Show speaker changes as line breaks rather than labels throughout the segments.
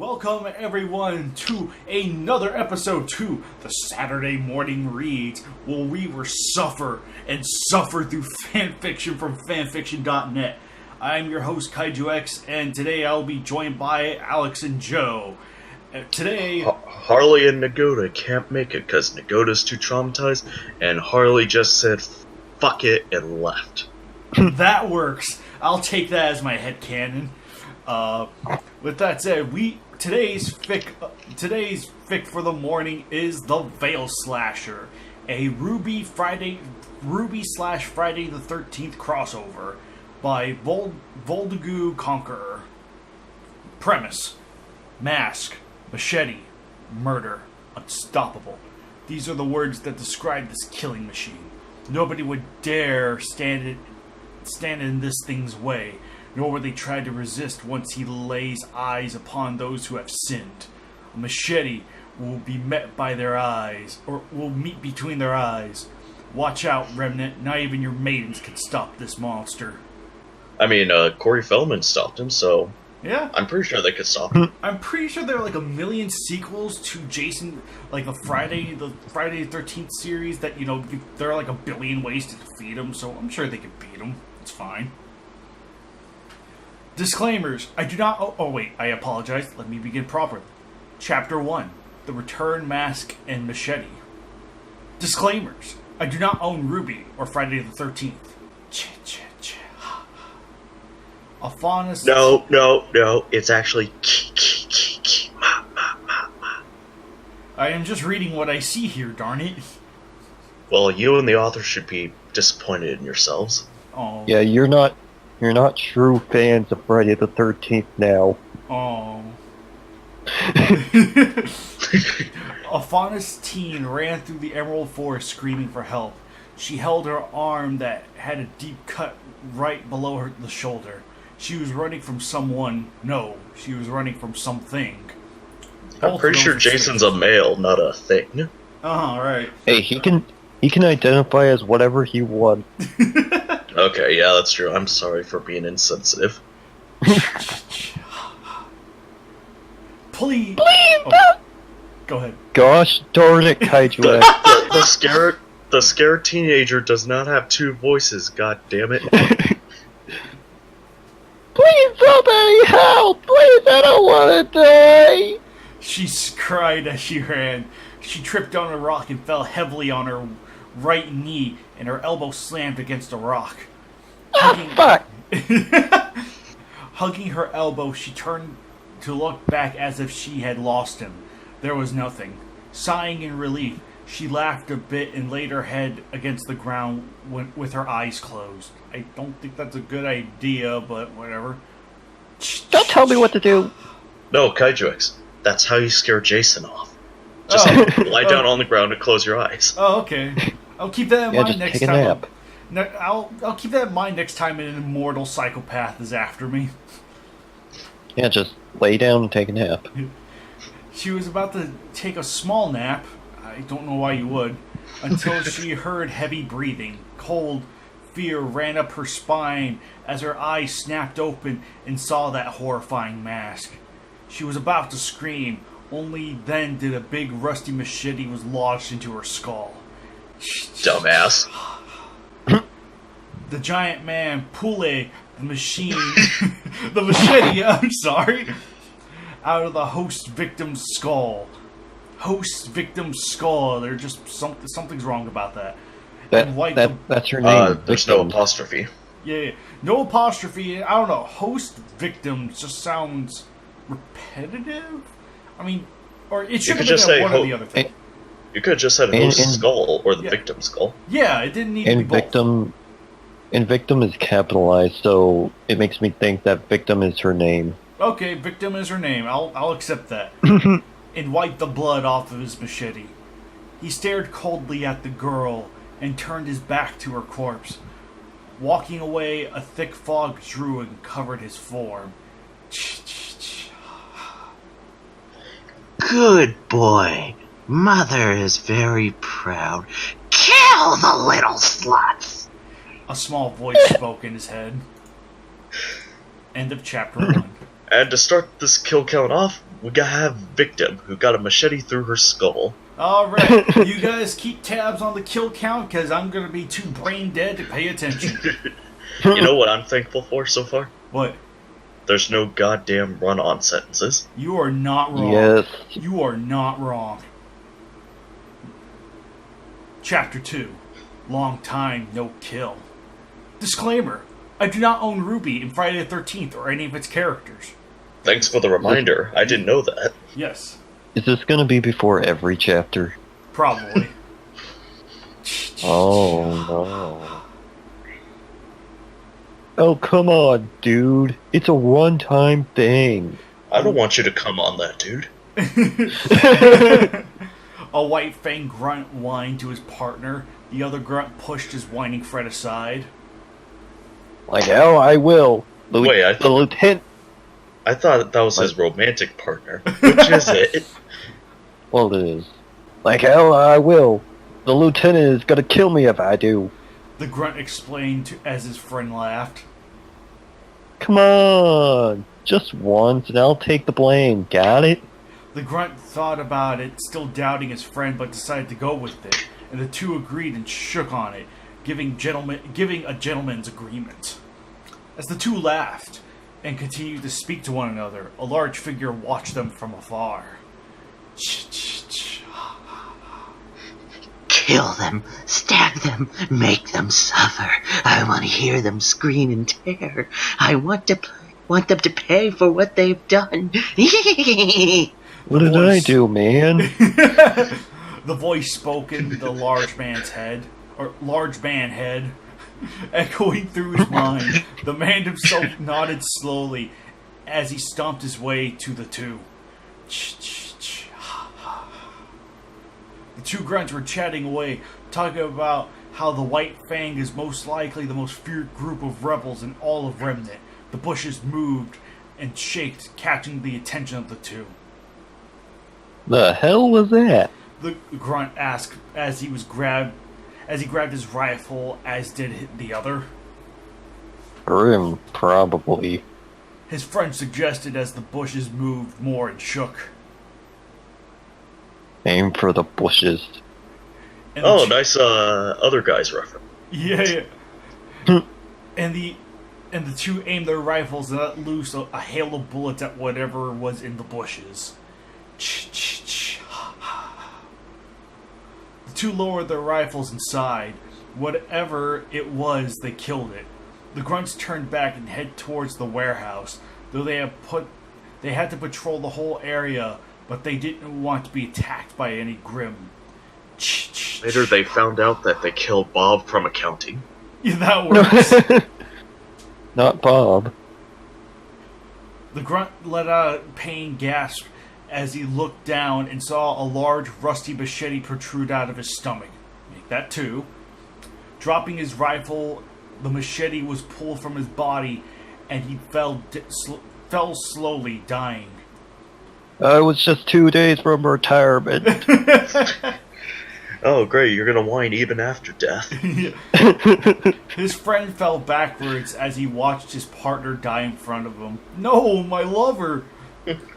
Welcome everyone to another episode to the Saturday Mourning Reads, where we will suffer and suffer through fanfiction from fanfiction.net. I'm your host Kaiju X, and today I'll be joined by Alex and Joe. Today,
Harley and Nagoda can't make it because Nagoda's too traumatized, and Harley just said fuck it and left.
That works. I'll take that as my headcanon. With that said, today's fic for the morning is the Vale Slasher, a Ruby Friday the 13th crossover by Voldugu Conqueror. Premise: mask, machete, murder, unstoppable. These are the words that describe this killing machine. Nobody would dare stand in this thing's way, nor would they try to resist once he lays eyes upon those who have sinned. A machete will be met by their eyes, or will meet between their eyes. Watch out, Remnant, not even your maidens can stop this monster.
I mean, Corey Feldman stopped him, so
yeah,
I'm pretty sure they could stop him.
I'm pretty sure there are like a million sequels to Jason, like the Friday the 13th series that, you know, there are like a billion ways to defeat him, so I'm sure they could beat him. It's fine. Disclaimers. I do not... Oh, wait. I apologize. Let me begin properly. Chapter 1. The Return Mask and Machete. Disclaimers. I do not own Ruby or Friday the 13th. Alphonsus...
No. It's actually...
I am just reading what I see here, darn it.
Well, you and the author should be disappointed in yourselves.
Oh.
Yeah, you're not true fans of Friday the 13th now.
Oh. A Faunus teen ran through the Emerald Forest screaming for help. She held her arm that had a deep cut right below the shoulder. She was running from someone. No, she was running from something.
I'm pretty sure Jason's a male, not a thing.
Right.
Hey, he can identify as whatever he wants.
Okay, yeah, that's true. I'm sorry for being insensitive.
Please.
Oh.
Go ahead.
Gosh darn it, Kaiju.
The scared teenager does not have two voices, god damn it.
Please, somebody help! Please, I don't want to die!
She cried as she ran. She tripped on a rock and fell heavily on her right knee, and her elbow slammed against a rock.
Fuck!
Hugging her elbow, she turned to look back as if she had lost him. There was nothing. Sighing in relief, she laughed a bit and laid her head against the ground with her eyes closed. I don't think that's a good idea, but whatever.
Don't tell me what to do!
No, Kaiju X, that's how you scare Jason off. Just lie down on the ground and close your eyes.
Oh, okay. I'll keep that in mind
just
next
take a
time.
nap.
I'll keep that in mind next time an immortal psychopath is after me.
Yeah, just lay down and take a nap.
She was about to take a small nap, I don't know why you would, until she heard heavy breathing. Cold fear ran up her spine as her eyes snapped open and saw that horrifying mask. She was about to scream, only then did a big rusty machete was lodged into her skull.
Dumbass.
The giant man, Pule, the machine, the machete, I'm sorry, out of the host victim's skull. Host victim's skull. They're just something's wrong about that.
That's her name.
There's no apostrophe.
Yeah, no apostrophe. I don't know. Host victims just sounds repetitive. I mean, or it should have been one or the other thing.
You could have just said host skull or the victim's skull.
Yeah, it didn't need to be both.
And victim is capitalized, so it makes me think that victim is her name.
Okay, victim is her name. I'll accept that. And wiped the blood off of his machete. He stared coldly at the girl and turned his back to her corpse. Walking away, a thick fog drew and covered his form.
Good boy. Mother is very proud. Kill the little sluts!
A small voice spoke in his head. End of chapter 1.
And to start this kill count off, we gotta have Victim, who got a machete through her skull.
Alright, you guys keep tabs on the kill count, because I'm going to be too brain dead to pay attention.
You know what I'm thankful for so far?
What?
There's no goddamn run-on sentences.
You are not wrong.
Yes.
You are not wrong. Chapter 2. Long time no kill. Disclaimer. I do not own Ruby in Friday the 13th or any of its characters.
Thanks for the reminder. I didn't know that.
Yes.
Is this gonna be before every chapter?
Probably.
Oh no. Oh, come on, dude. It's a one-time thing.
I don't want you to come on that, dude.
A white fang grunt whined to his partner. The other grunt pushed his whining friend aside.
Like hell, I will.
Wait,
the lieutenant.
I thought that was his romantic partner. Which is it?
Well, it is. Like hell, I will. The lieutenant is gonna kill me if I do.
The grunt explained as his friend laughed.
Come on, just once, and I'll take the blame. Got it?
The grunt thought about it, still doubting his friend, but decided to go with it, and the two agreed and shook on it, giving a gentleman's agreement. As the two laughed and continued to speak to one another, a large figure watched them from afar.
Kill them, stab them, make them suffer. I want to hear them scream in terror. I want them to pay for what they've done.
What did I do, man?
The voice spoke in the large man head, echoing through his mind. The man himself nodded slowly as he stomped his way to the two. The two grunts were chatting away, talking about how the White Fang is most likely the most feared group of rebels in all of Remnant. The bushes moved and shaked, catching the attention of the two.
The hell was that?
The grunt asked as he grabbed his rifle, as did the other.
Grim, probably.
His friend suggested as the bushes moved more and shook.
Aim for the bushes.
And
Oh, nice other guy's reference.
Yeah. and the two aimed their rifles and let loose a hail of bullets at whatever was in the bushes. The two lowered their rifles and sighed. Whatever it was, they killed it. The grunts turned back and head towards the warehouse, though they had to patrol the whole area, but they didn't want to be attacked by any Grim.
Later they found out that they killed Bob from accounting.
Yeah, that works.
Not Bob.
The grunt let out a pain gasp as he looked down and saw a large rusty machete protrude out of his stomach. Make that two. Dropping his rifle, the machete was pulled from his body and he fell slowly, dying.
I was just 2 days from retirement.
Oh, great, you're gonna whine even after death.
His friend fell backwards as he watched his partner die in front of him. No, my lover!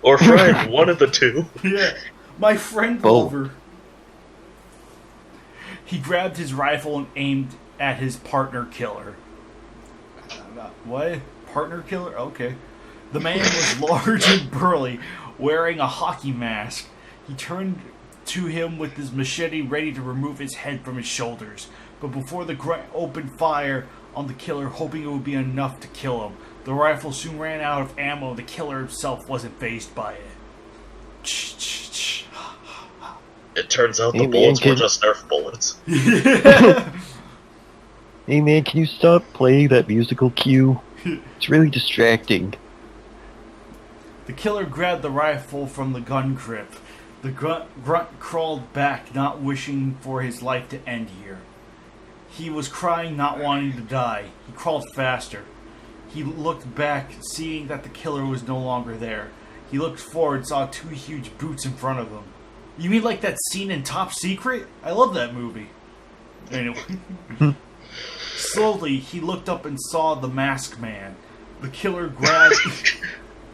Or friend, one of the two.
Yeah, my friend lover. He grabbed his rifle and aimed at his partner killer. What? Partner killer? Okay. The man was large and burly, wearing a hockey mask. He turned to him with his machete ready to remove his head from his shoulders. But before the grunt opened fire on the killer, hoping it would be enough to kill him, the rifle soon ran out of ammo and the killer himself wasn't fazed by it.
It turns out the bullets were just Nerf bullets.
Hey man, can you stop playing that musical cue? It's really distracting.
The killer grabbed the rifle from the gun grip. The grunt crawled back, not wishing for his life to end here. He was crying, not wanting to die. He crawled faster. He looked back, seeing that the killer was no longer there. He looked forward, saw two huge boots in front of him. You mean like that scene in Top Secret? I love that movie. Anyway. Slowly, he looked up and saw the masked man. The killer grabbed...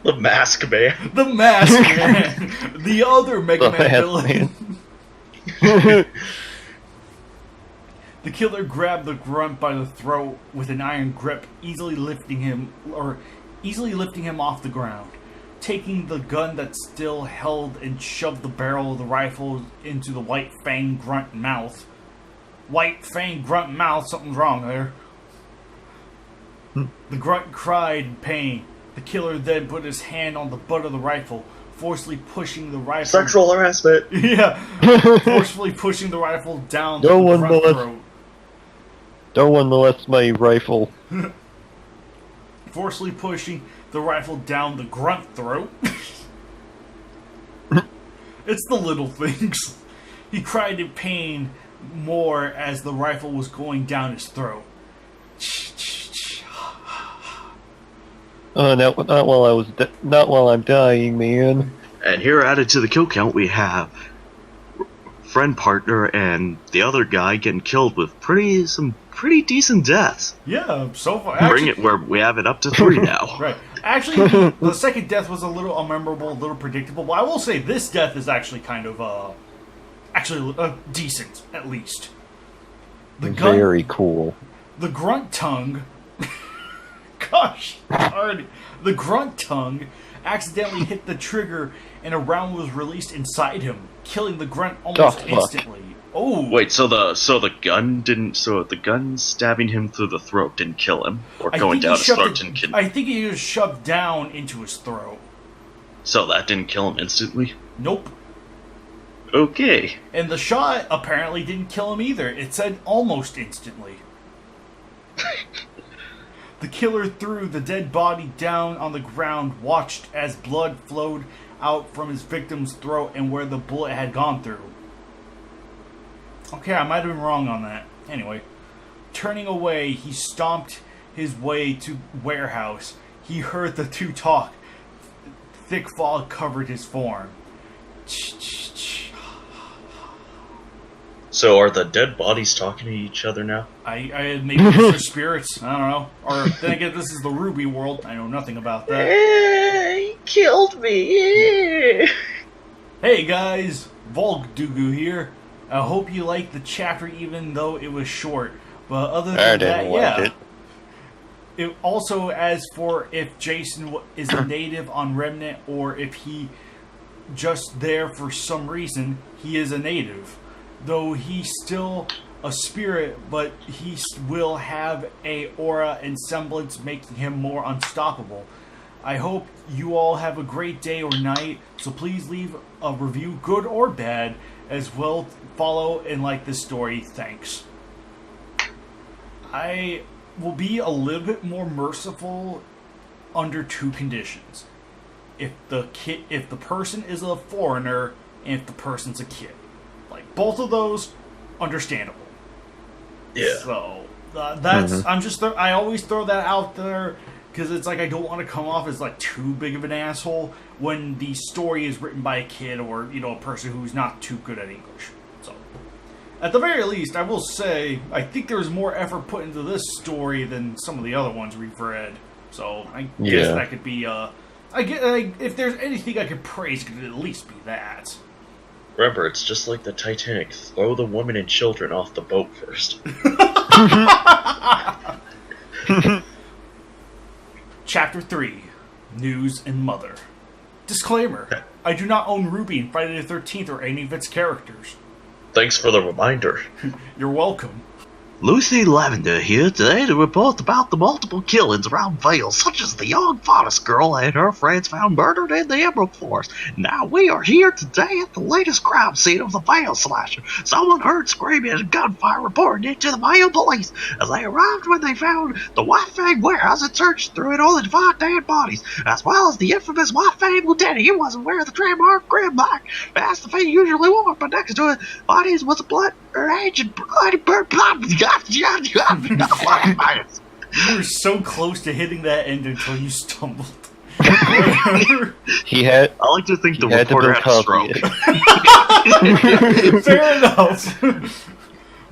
The Mask Man.
The Mask Man, the other Mega
The
Man
Mask
villain. The killer grabbed the grunt by the throat with an iron grip, easily lifting him off the ground. Taking the gun that still held and shoved the barrel of the rifle into the white fang grunt mouth. White fang grunt mouth, something's wrong there. The grunt cried in pain. The killer then put his hand on the butt of the rifle, forcefully pushing the rifle.
Sexual harassment.
Yeah, forcefully pushing the rifle down
No
the
one
grunt
molest-
throat.
Don't one molest my rifle.
Forcefully pushing the rifle down the grunt throat. It's the little things. He cried in pain more as the rifle was going down his throat.
Not while I'm dying, man.
And here added to the kill count, we have friend partner and the other guy getting killed with some pretty decent deaths.
Yeah, so far.
Bring it where we have it up to 3 now.
Right. Actually, the second death was a little unmemorable, a little predictable. But I will say this death is actually kind of, decent, at least.
Very cool.
The grunt tongue... Gosh, darn. The grunt tongue accidentally hit the trigger and a round was released inside him, killing the grunt almost instantly. Oh,
Wait, so the gun stabbing him through the throat didn't kill him, or going down his throat didn't kill him.
I think he was shoved down into his throat.
So that didn't kill him instantly?
Nope.
Okay.
And the shot apparently didn't kill him either. It said almost instantly. The killer threw the dead body down on the ground, watched as blood flowed out from his victim's throat and where the bullet had gone through. Okay, I might have been wrong on that. Anyway, turning away, he stomped his way to warehouse. He heard the two talk. Thick fog covered his form.
So are the dead bodies talking to each other now?
I maybe it's their spirits. I don't know. Or then again, this is the Ruby world. I know nothing about that.
He killed me.
Hey guys, Volgdugu here. I hope you liked the chapter even though it was short. But other than
I
that,
didn't like
yeah.
it.
It also, as for if Jason is a native on Remnant or if he just there for some reason, he is a native. Though he's still a spirit, but he will have a aura and semblance making him more unstoppable. I hope you all have a great day or night, so please leave a review, good or bad, as well. Follow and like this story. Thanks. I will be a little bit more merciful under 2 conditions. If the person is a foreigner, and if the person's a kid. Like, both of those, understandable.
Yeah.
So, that's, I always throw that out there, because it's like I don't want to come off as, like, too big of an asshole when the story is written by a kid or, a person who's not too good at English. So, at the very least, I will say, I think there's more effort put into this story than some of the other ones we've read. So, I guess that could be, if there's anything I could praise, it could at least be that.
Remember, it's just like the Titanic. Throw the women and children off the boat first.
Chapter 3. News and Mother. Disclaimer. I do not own Ruby and Friday the 13th or any of its characters.
Thanks for the reminder.
You're welcome.
Lucy Lavender here today to report about the multiple killings around Vale, such as the young Forest girl and her friends found murdered in the Emerald Forest. Now we are here today at the latest crime scene of the Vale slasher. Someone heard screaming and gunfire reported it to the Vale police. As they arrived when they found the White Fang warehouse and searched through it only to find dead bodies, as well as the infamous White Fang lieutenant. He wasn't wearing the trademark grim black as the Fang usually wore, but next to his bodies was a bloody bird blood.
You were so close to hitting that end until you stumbled.
He had.
I like to think the
had
reporter
to
had a stroke.
Fair enough.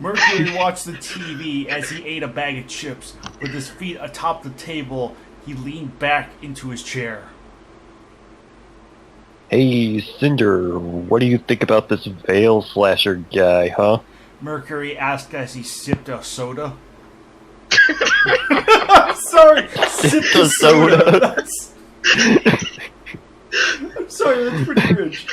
Mercury watched the TV as he ate a bag of chips. With his feet atop the table, he leaned back into his chair.
Hey, Cinder, what do you think about this Vale Slasher guy, huh?
Mercury asked as he sipped a soda. I'm sorry, sipped a soda. I'm sorry, that's pretty rich.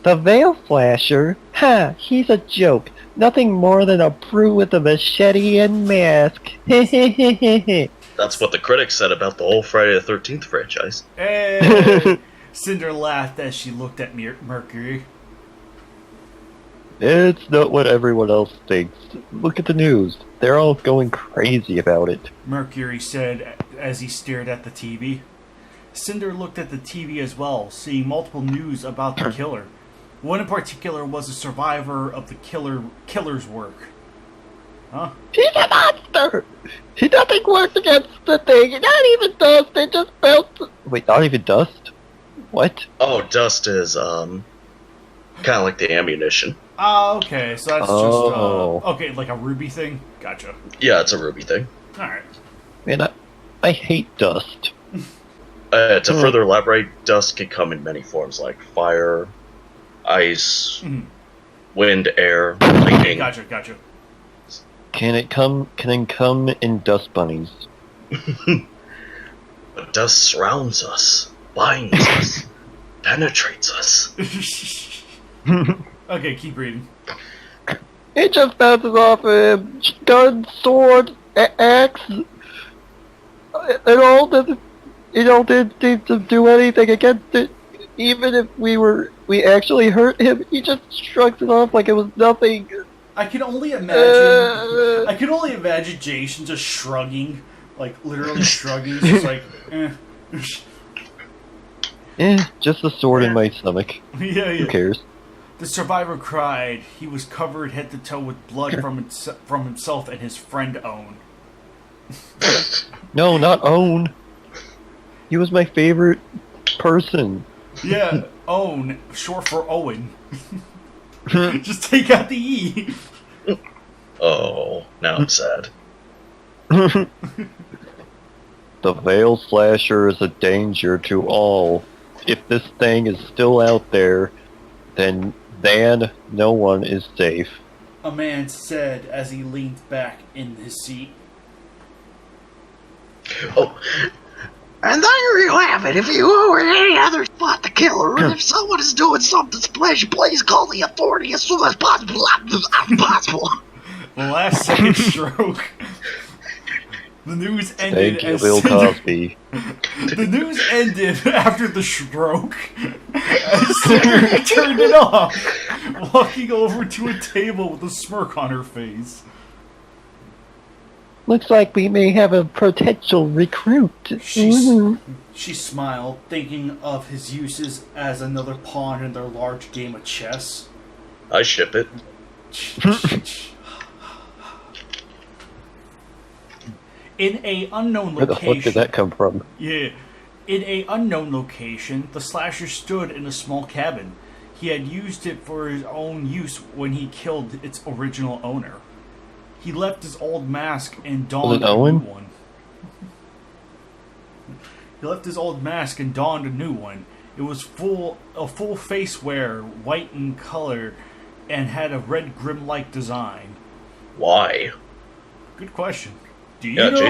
The Vale Slasher? Ha, he's a joke. Nothing more than a brew with a machete and mask. Hehehehe.
That's what the critics said about the whole Friday the 13th franchise.
Hey! Cinder laughed as she looked at Mercury.
It's not what everyone else thinks. Look at the news. They're all going crazy about it.
Mercury said as he stared at the TV. Cinder looked at the TV as well, seeing multiple news about the killer. One in particular was a survivor of the killer's work. Huh?
He's a monster! Nothing works against the thing, not even dust, it just melts. Wait, not even dust? What?
Oh, dust is, kind of like the ammunition.
Okay, so that's
Oh.
just, okay, like a ruby thing? Gotcha.
Yeah, it's a ruby thing.
Alright.
Man, I hate dust.
To further elaborate, dust can come in many forms, like fire, ice, wind, air, lightning.
Gotcha.
Can it come in dust bunnies?
But dust surrounds us, binds us, penetrates us.
Okay, keep reading.
It just bounces off him. Gun, sword, axe. It all didn't seem to do anything against it. Even if we actually hurt him, he just shrugs it off like it was nothing.
I can only imagine Jason just shrugging, like literally shrugging, just like,
Just a sword in my stomach.
Yeah.
Who cares?
The survivor cried. He was covered head to toe with blood from himself and his friend Owen.
No, not Own. He was my favorite person.
Yeah, Owen, short for Owen. Just take out the E.
Oh, now I'm sad.
The Vale Slasher is a danger to all. If this thing is still out there, then no one is safe.
A man said as he leaned back in his seat.
Oh,
And there you have it. If you or any others spot the killer, or if someone is doing something splash, please call the authority as soon as possible.
The last second stroke. The news ended
Thank you,
as
Bill
Cinder-
Cosby.
The news ended after the stroke. As Cinder turned it off, walking over to a table with a smirk on her face.
Looks like we may have a potential recruit.
She smiled, thinking of his uses as another pawn in their large game of chess.
I ship it.
In a unknown
Where the
location.
fuck did that come from?
Yeah. In a unknown location, the slasher stood in a small cabin. He had used it for his own use when he killed its original owner. He left his old mask and donned a new one. He left his old mask and donned a new one. It was a full face wear, white in color, and had a red grim-like design.
Why?
Good question. Do you
Yeah,
know?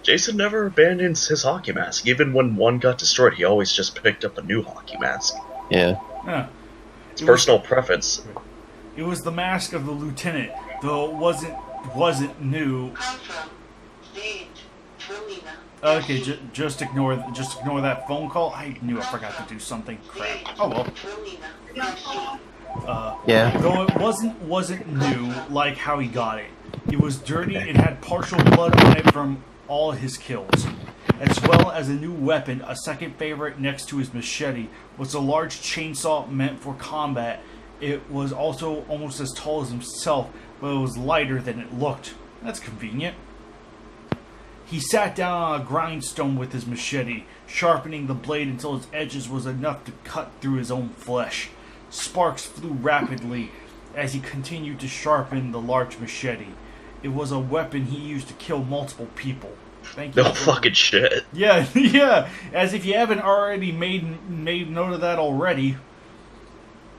Jason never abandons his hockey mask. Even when one got destroyed, he always just picked up a new hockey mask.
Yeah.
Yeah.
It's personal preference.
It was the mask of the lieutenant, though it wasn't new. Okay, just ignore that phone call. I knew I forgot to do something. Crap. Oh well.
Yeah.
Though it wasn't new like how he got it. It was dirty and had partial blood on it from all his kills, as well as a new weapon. A second favorite next to his machete was a large chainsaw meant for combat. It was also almost as tall as himself, but it was lighter than it looked. That's convenient. He sat down on a grindstone with his machete, sharpening the blade until its edges was enough to cut through his own flesh. Sparks flew rapidly as he continued to sharpen the large machete. It was a weapon he used to kill multiple people. Thank you.
No fucking shit.
Yeah, yeah. As if you haven't already made note of that already.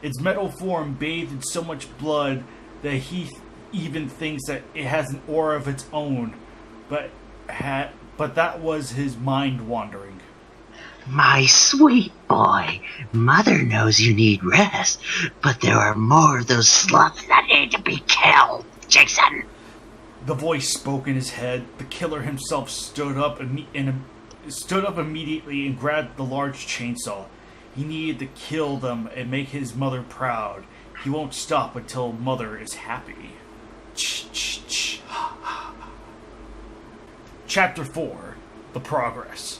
Its metal form bathed in so much blood that he even thinks that it has an aura of its own. But that was his mind wandering.
My sweet boy, Mother knows you need rest, but there are more of those sluts that need to be killed, Jason.
The voice spoke in his head. The killer himself stood up immediately and grabbed the large chainsaw. He needed to kill them and make his mother proud. He won't stop until Mother is happy. Chapter 4. The Progress.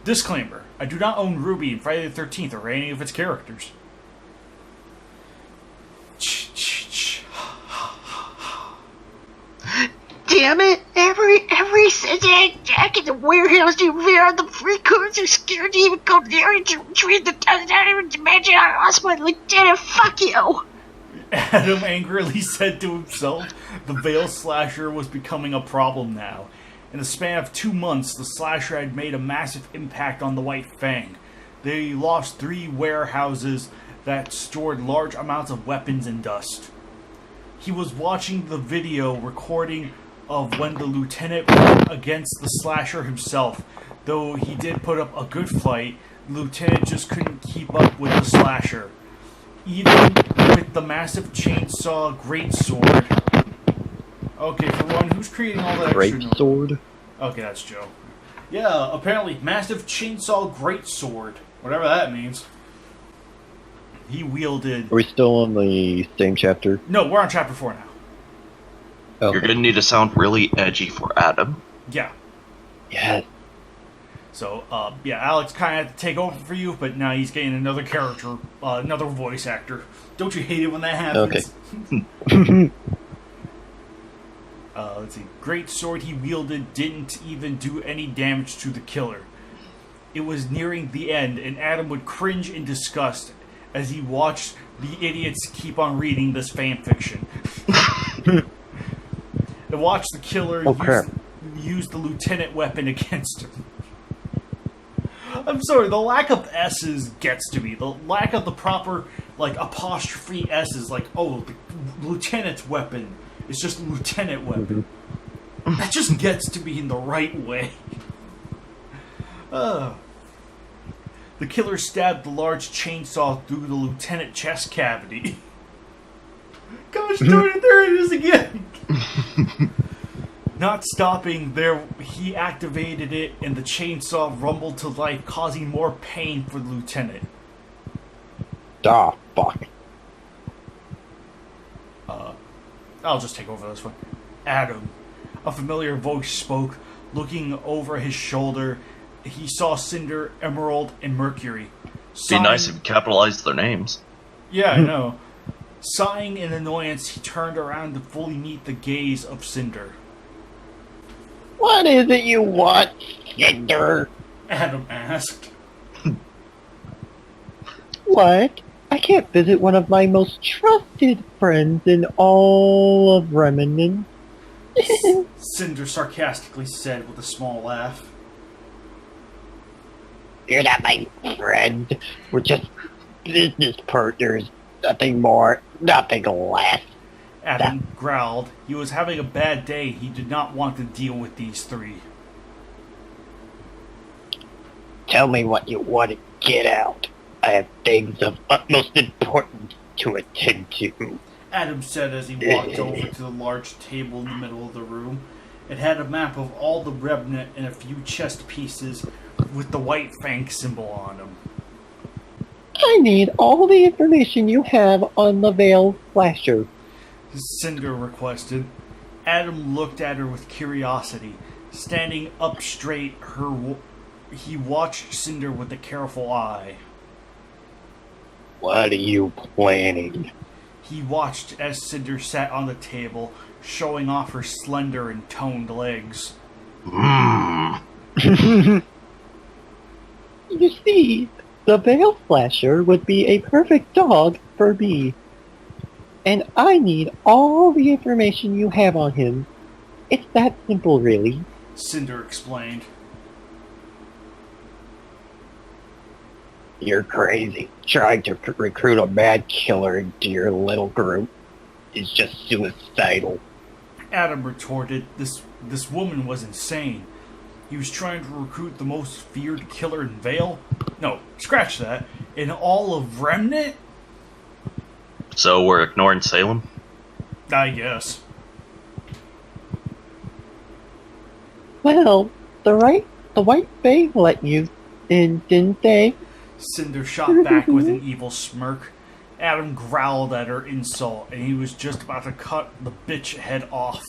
Disclaimer. I do not own Ruby and Friday the 13th or any of its characters.
Damn it! Every Saturday Jack in the warehouse you veer on the free codes are scared to even go near it to retrieve the not even to imagine I lost my lieutenant. Fuck you!
Adam angrily said to himself. The Vale slasher was becoming a problem now. In the span of 2 months, the slasher had made a massive impact on the White Fang. They lost 3 warehouses that stored large amounts of weapons and dust. He was watching the video recording of when the lieutenant went against the slasher himself. Though he did put up a good fight, the lieutenant just couldn't keep up with the slasher. Even with the massive chainsaw greatsword. Okay, for one, who's creating all that extra noise?
Greatsword?
Okay, that's Joe. Yeah, apparently, massive chainsaw greatsword. Whatever that means. He wielded...
Are we still on the same chapter?
No, we're on chapter 4 now.
Oh.
You're gonna need to sound really edgy for Adam.
Yeah.
Yes.
So, yeah, Alex kind of had to take over for you, but now he's getting another character, another voice actor. Don't you hate it when that happens?
Okay.
Let's see. Great sword he wielded didn't even do any damage to the killer. It was nearing the end, and Adam would cringe in disgust as he watched the idiots keep on reading this fanfiction. And watch the killer use the lieutenant weapon against him. I'm sorry, the lack of S's gets to me. The lack of the proper, like, apostrophe S's, like, oh, the lieutenant's weapon. It's just lieutenant weapon. That just gets to me in the right way. The killer stabbed the large chainsaw through the lieutenant chest cavity. Gosh darn it, there it is again! Not stopping there, he activated it and the chainsaw rumbled to life, causing more pain for the lieutenant.
Ah, fuck.
I'll just take over this one. Adam. A familiar voice spoke. Looking over his shoulder, he saw Cinder, Emerald, and Mercury.
Be nice if you capitalized their names.
Yeah, I know. Sighing in annoyance, he turned around to fully meet the gaze of Cinder.
What is it you want, Cinder?
Adam asked.
What? I can't visit one of my most trusted friends in all of Reminen.
Cinder sarcastically said with a small laugh.
You're not my friend. We're just business partners. Nothing more, nothing less.
Adam growled. He was having a bad day. He did not want to deal with these 3.
Tell me what you want to get out. I have things of utmost importance to attend to.
Adam said as he walked over to the large table in the middle of the room. It had a map of all the Revenant and a few chest pieces with the White Fang symbol on them.
I need all the information you have on the Vale Slasher.
Cinder requested. Adam looked at her with curiosity. Standing up straight, he watched Cinder with a careful eye.
What are you planning?
He watched as Cinder sat on the table, showing off her slender and toned legs.
You see, the Vale Slasher would be a perfect dog for me. And I need all the information you have on him. It's that simple, really.
Cinder explained.
You're crazy. Trying to recruit a mad killer into your little group is just suicidal.
Adam retorted, this woman was insane. He was trying to recruit the most feared killer in Vale? No, scratch that. In all of Remnant?
So we're ignoring Salem?
I guess.
Well, the White Bay let you in, didn't they?
Cinder shot back with an evil smirk. Adam growled at her insult, and he was just about to cut the bitch head off.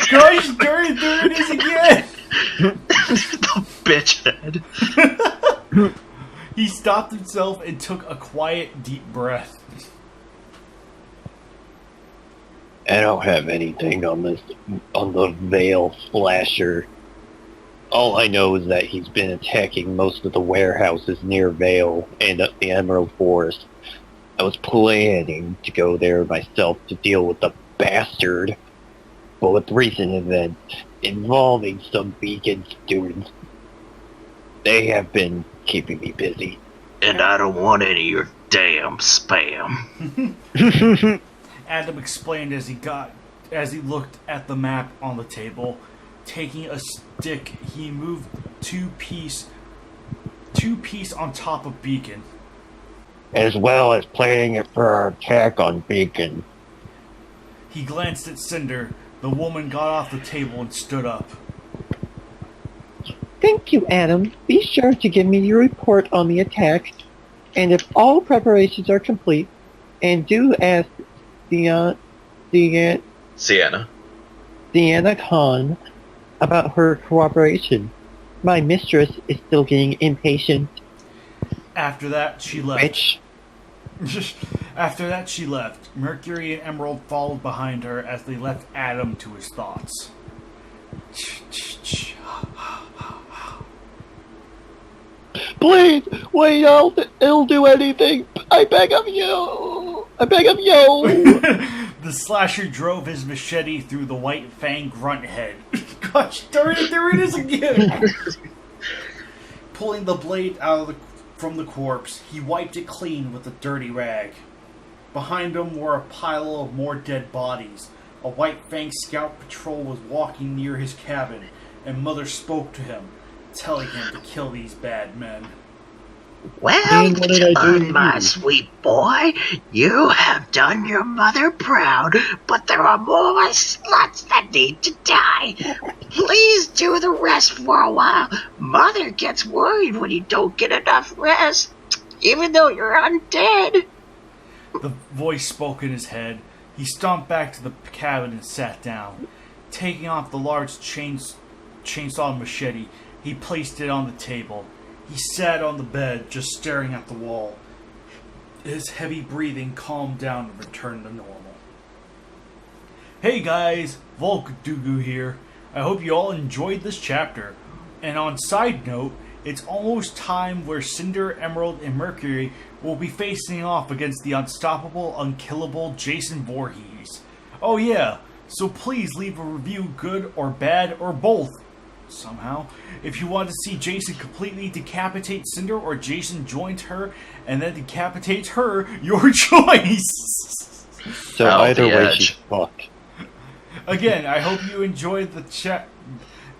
Gosh darn it, there it is again!
The bitch head.
He stopped himself and took a quiet, deep breath.
I don't have anything on the Vale Slasher. All I know is that he's been attacking most of the warehouses near Vale and up the Emerald Forest. I was planning to go there myself to deal with the bastard, but with recent events involving some Beacon students, they have been keeping me busy.
And I don't want any of your damn spam.
Adam explained as he looked at the map on the table. Taking a stick, he moved two piece on top of Beacon.
As well as planning it for our attack on Beacon.
He glanced at Cinder. The woman got off the table and stood up.
Thank you, Adam. Be sure to give me your report on the attack, and if all preparations are complete, and do ask Sienna Khan about her cooperation. My mistress is still getting impatient.
After that, she left.
Which?
After that, she left. Mercury and Emerald followed behind her as they left Adam to his thoughts.
Please, wait, I'll do anything. I beg of you. I beg of you.
The slasher drove his machete through the white fang grunt head. Gosh darn it, there it is again! Pulling the blade from the corpse, he wiped it clean with a dirty rag. Behind him were a pile of more dead bodies. A White Fang scout patrol was walking near his cabin, and Mother spoke to him, telling him to kill these bad men.
Well done, my sweet boy. You have done your mother proud, but there are more sluts that need to die. Please do the rest for a while. Mother gets worried when you don't get enough rest, even though you're undead.
The voice spoke in his head. He stomped back to the cabin and sat down. Taking off the large chainsaw machete, he placed it on the table. He sat on the bed, just staring at the wall. His heavy breathing calmed down and returned to normal. Hey guys, Volkdugu here. I hope you all enjoyed this chapter. And on side note, it's almost time where Cinder, Emerald, and Mercury will be facing off against the unstoppable, unkillable Jason Voorhees. Oh yeah, so please leave a review, good or bad or both. Somehow, if you want to see Jason completely decapitate Cinder, or Jason joins her and then decapitates her, your choice.
So either way, she's fucked.
Again, I hope you enjoyed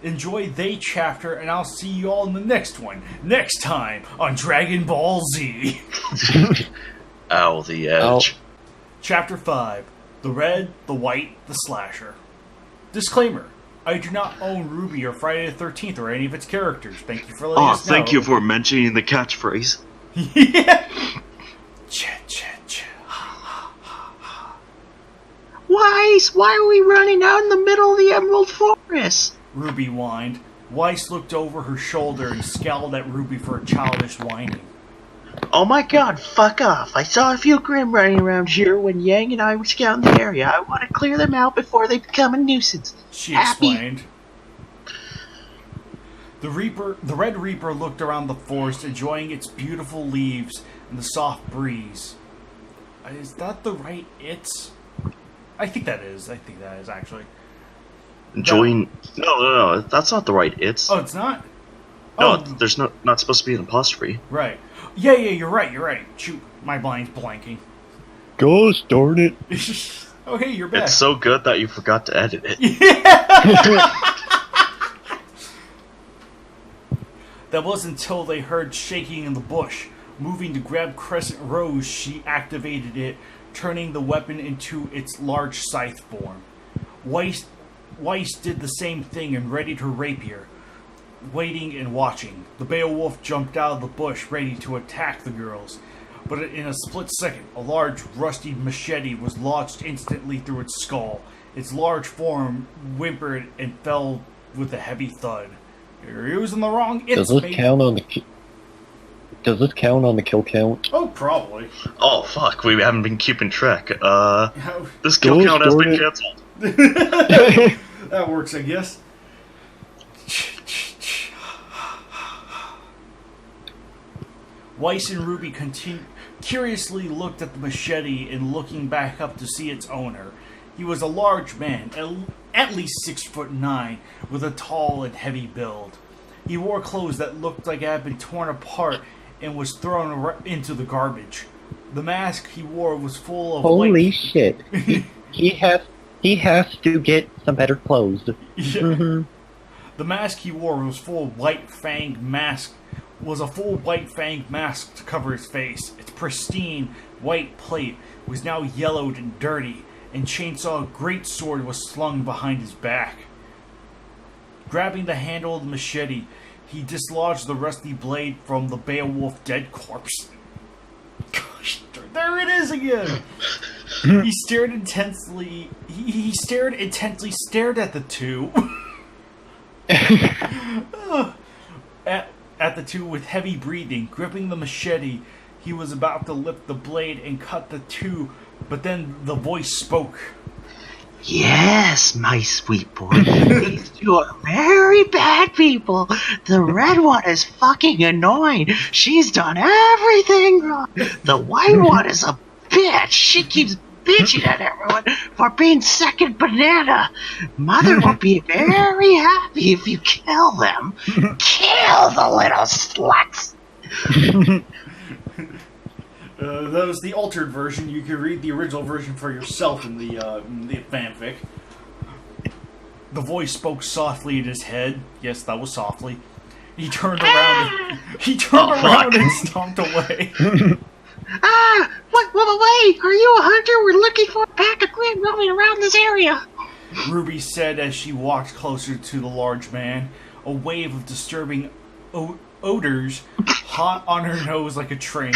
enjoy the chapter, and I'll see you all in the next one. Next time on Dragon Ball Z.
Ow, the edge.
Chapter 5: The Red, the White, the Slasher. Disclaimer: I do not own Ruby or Friday the 13th or any of its characters. Thank you for letting us know.
Thank you for mentioning the catchphrase.
Yeah.
Weiss, why are we running out in the middle of the Emerald Forest?
Ruby whined. Weiss looked over her shoulder and scowled at Ruby for a childish whining.
Oh my god, fuck off. I saw a few Grim running around here when Yang and I were scouting the area. I want to clear them out before they become a nuisance.
She explained. The Red Reaper looked around the forest, enjoying its beautiful leaves and the soft breeze. Is that the right it's? I think that is actually.
Join. No. That's not the right. It's
Oh, it's not?
no.
Oh,
There's not supposed to be an apostrophe.
right. Yeah, you're right. Shoot, my blind's blanking.
Gosh darn it.
Oh, hey, you're back.
It's so good that you forgot to edit it.
That wasn't until they heard shaking in the bush. Moving to grab Crescent Rose, she activated it, turning the weapon into its large scythe form. Weiss did the same thing and readied her rapier, waiting and watching. The Beowulf jumped out of the bush, ready to attack the girls. But in a split second, a large, rusty machete was lodged instantly through its skull. Its large form whimpered and fell with a heavy thud. You're using the wrong
Does this count on the kill count?
Oh, probably.
Oh fuck, we haven't been keeping track. This kill
Gosh
count has
darn
been
it.
cancelled.
That works, I guess. Weiss and Ruby curiously looked at the machete and looking back up to see its owner. He was a large man, at least 6'9", with a tall and heavy build. He wore clothes that looked like it had been torn apart and was thrown into the garbage. The mask he wore was full of
Holy shit. He has to get some better clothes.
Yeah. The mask he wore was full of white fanged mask. Was a full white fanged mask to cover his face. Its pristine white plate was now yellowed and dirty, and Chainsaw greatsword was slung behind his back. Grabbing the handle of the machete, he dislodged the rusty blade from the Beowulf dead corpse. Gosh, there it is again. He stared intensely. He stared at the two. At the two with heavy breathing, gripping the machete. He was about to lift the blade and cut the two, but then the voice spoke.
Yes, my sweet boy. These two are very bad people. The red one is fucking annoying. She's done everything wrong. The white one is a bitch. She keeps bitching at everyone for being second banana. Mother will be very happy if you kill them. Kill the little sluts.
That was the altered version. You can read the original version for yourself in the fanfic. The voice spoke softly in his head. Yes, that was softly. He turned around. And stomped away.
Wait, are you a hunter? We're looking for a pack of grim roaming around this area.
Ruby said as she walked closer to the large man. A wave of disturbing odors hot on her nose like a train.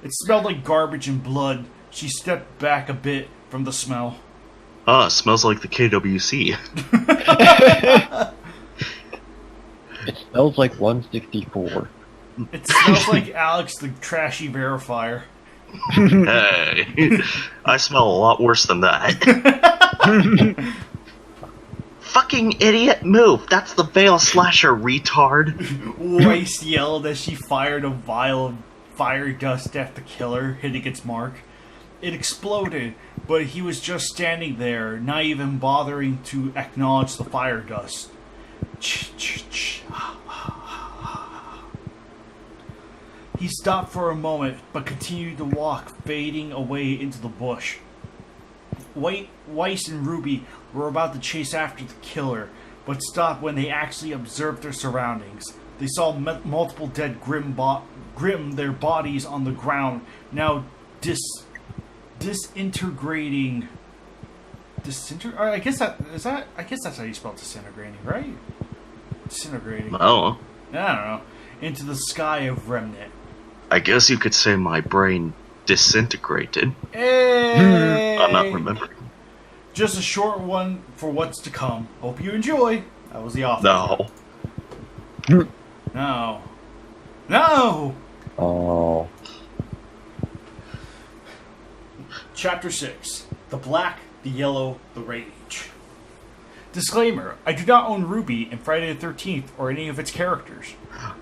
It smelled like garbage and blood. She stepped back a bit from the smell.
Ah, smells like the KWC.
It smells like 164.
It smells like Alex the trashy verifier.
Hey, I smell a lot worse than that.
Fucking idiot, move. That's the Vale slasher, retard.
Weiss yelled as she fired a vial of fire dust at the killer, hitting its mark. It exploded, but he was just standing there, not even bothering to acknowledge the fire dust. He stopped for a moment, but continued to walk, fading away into the bush. Weiss and Ruby were about to chase after the killer, but stopped when they actually observed their surroundings. They saw multiple dead Grim, their bodies on the ground, now disintegrating. I guess that's how you spell disintegrating, right? Disintegrating.
Oh,
I don't know. Into the sky of remnant.
I guess you could say my brain disintegrated.
Hey!
I'm not remembering.
Just a short one for what's to come. Hope you enjoy. That was the author.
No.
No. No!
Oh.
Chapter 6. The Black, the Yellow, the Rage. Disclaimer. I do not own Ruby and Friday the 13th or any of its characters.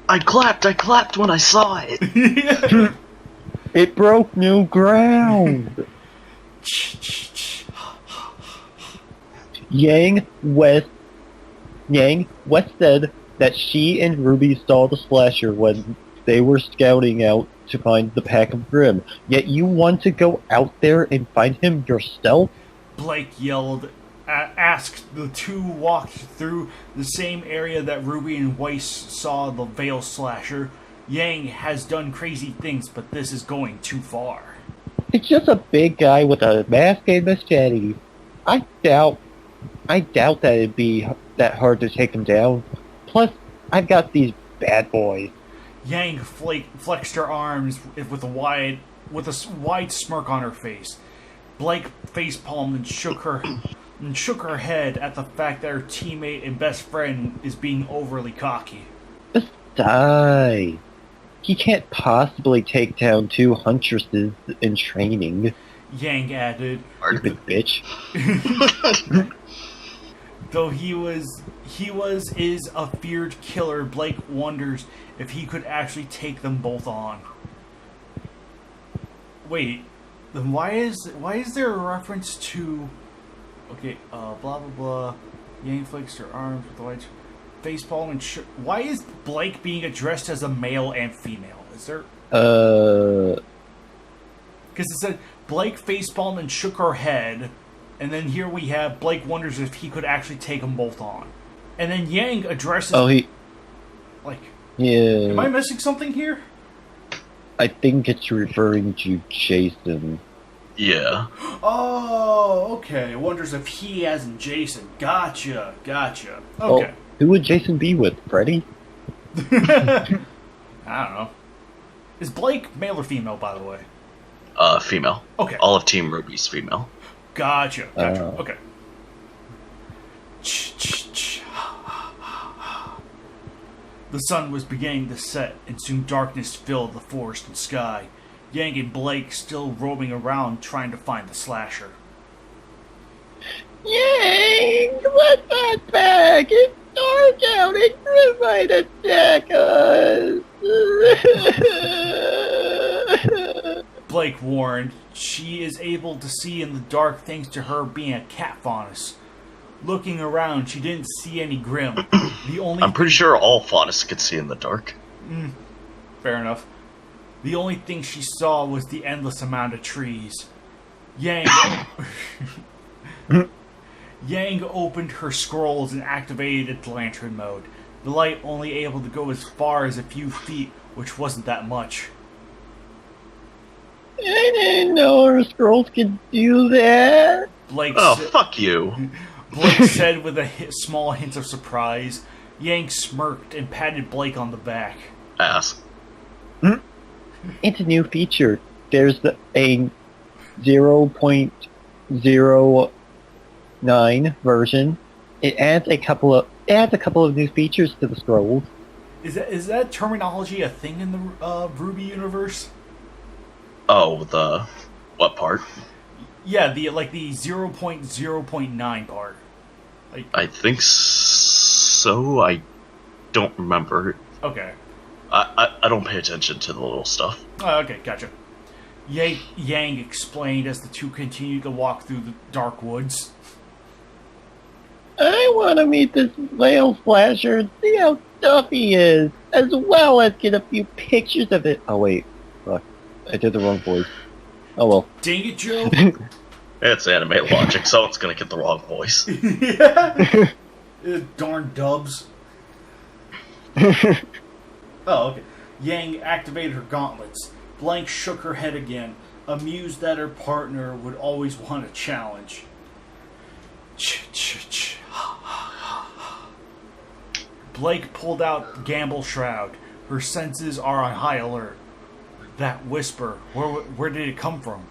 I clapped when I saw it.
It broke new ground. Yang West Yang, West said that she and Ruby saw the slasher when they were scouting out to find the Pack of Grimm. Yet you want to go out there and find him yourself?
Blake yelled, asked the two walked through the same area that Ruby and Weiss saw the Vale slasher. Yang has done crazy things, but this is going too far.
It's just a big guy with a mask and machete. I doubt that it'd be that hard to take him down. Plus, I've got these bad boys.
Yang flexed her arms with a wide smirk on her face. Blake facepalmed and shook her head at the fact that her teammate and best friend is being overly cocky.
Just die. He can't possibly take down two huntresses in training.
Yang added,
Stupid bitch.
though he is a feared killer, Blake wonders if he could actually take them both on. Wait, then why is there a reference to? Okay, blah blah blah. Yang flexed her arms with the white facepalm and why is Blake being addressed as a male and female? Is there? Because it said Blake facepalmed and shook her head, and then here we have Blake wonders if he could actually take them both on, and then Yang addresses.
Oh, yeah.
Am I missing something here?
I think it's referring to Jason.
Yeah.
Oh, okay. Wonders if he as in Jason. Gotcha. Okay.
Oh, who would Jason be with? Freddy?
I don't know. Is Blake male or female, by the way?
Female.
Okay.
All of Team Ruby's female.
Gotcha. Okay. The sun was beginning to set, and soon darkness filled the forest and sky. Yang and Blake still roaming around trying to find the slasher.
Yang, let that back! It's dark out and Grimm might attack us!
Blake warned, she is able to see in the dark thanks to her being a cat faunus. Looking around, she didn't see any Grimm.
I'm pretty sure all faunus could see in the dark.
Fair enough. The only thing she saw was the endless amount of trees. Yang opened her scrolls and activated its lantern mode. The light only able to go as far as a few feet, which wasn't that much.
I didn't know her scrolls could do that.
Fuck you.
Blake said with a small hint of surprise. Yang smirked and patted Blake on the back.
Ass.
It's a new feature. There's a 0.09 version. It adds a couple of new features to the scrolls.
Is that terminology a thing in the Ruby universe?
Oh, the what part?
Yeah, the 0.0.9 part.
I think so. I don't remember.
Okay.
I don't pay attention to the little stuff.
Okay, gotcha. Yang explained as the two continued to walk through the dark woods.
I want to meet this Vale slasher and see how tough he is, as well as get a few pictures of it. Oh wait, fuck, I did the wrong voice. Oh well.
Dang it, Joe.
It's anime logic, so it's gonna get the wrong voice.
Yeah. Darn dubs. Oh, okay. Yang activated her gauntlets. Blank shook her head again, amused that her partner would always want a challenge. Blake pulled out Gamble Shroud. Her senses are on high alert. That whisper, where did it come from?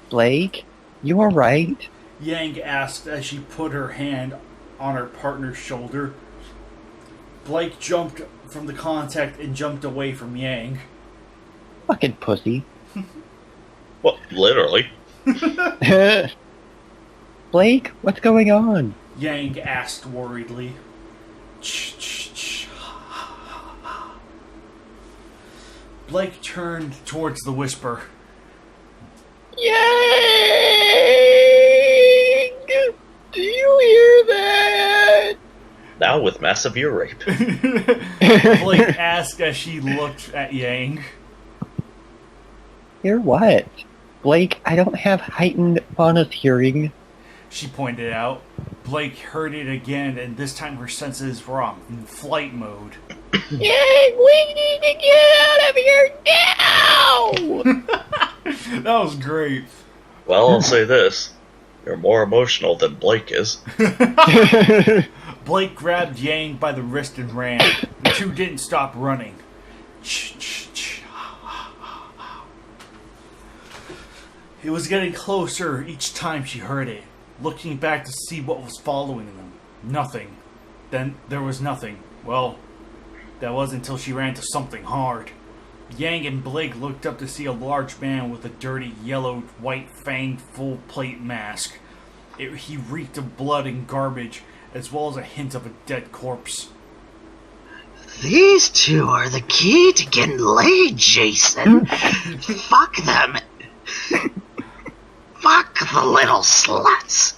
Blake, you alright?
Yang asked as she put her hand on her partner's shoulder. Blake jumped from the contact and jumped away from Yang.
Fucking pussy.
Well, literally.
Blake, what's going on?
Yang asked worriedly. Blake turned towards the whisper.
Yang! Do you hear that?
Now with massive ear rape.
Blake asked as she looked at Yang.
Hear what? Blake, I don't have heightened bonus hearing.
She pointed out. Blake heard it again, and this time her senses were on flight mode.
Yang, we need to get out of here now!
That was great.
Well, I'll say this. You're more emotional than Blake is.
Blake grabbed Yang by the wrist and ran. The two didn't stop running. It was getting closer each time she heard it, looking back to see what was following them. Nothing. Then there was nothing. Well, that was until she ran to something hard. Yang and Blake looked up to see a large man with a dirty, yellow, white-fanged, full-plate mask. He reeked of blood and garbage, as well as a hint of a dead corpse.
These two are the key to getting laid, Jason. Fuck them. Fuck the little sluts.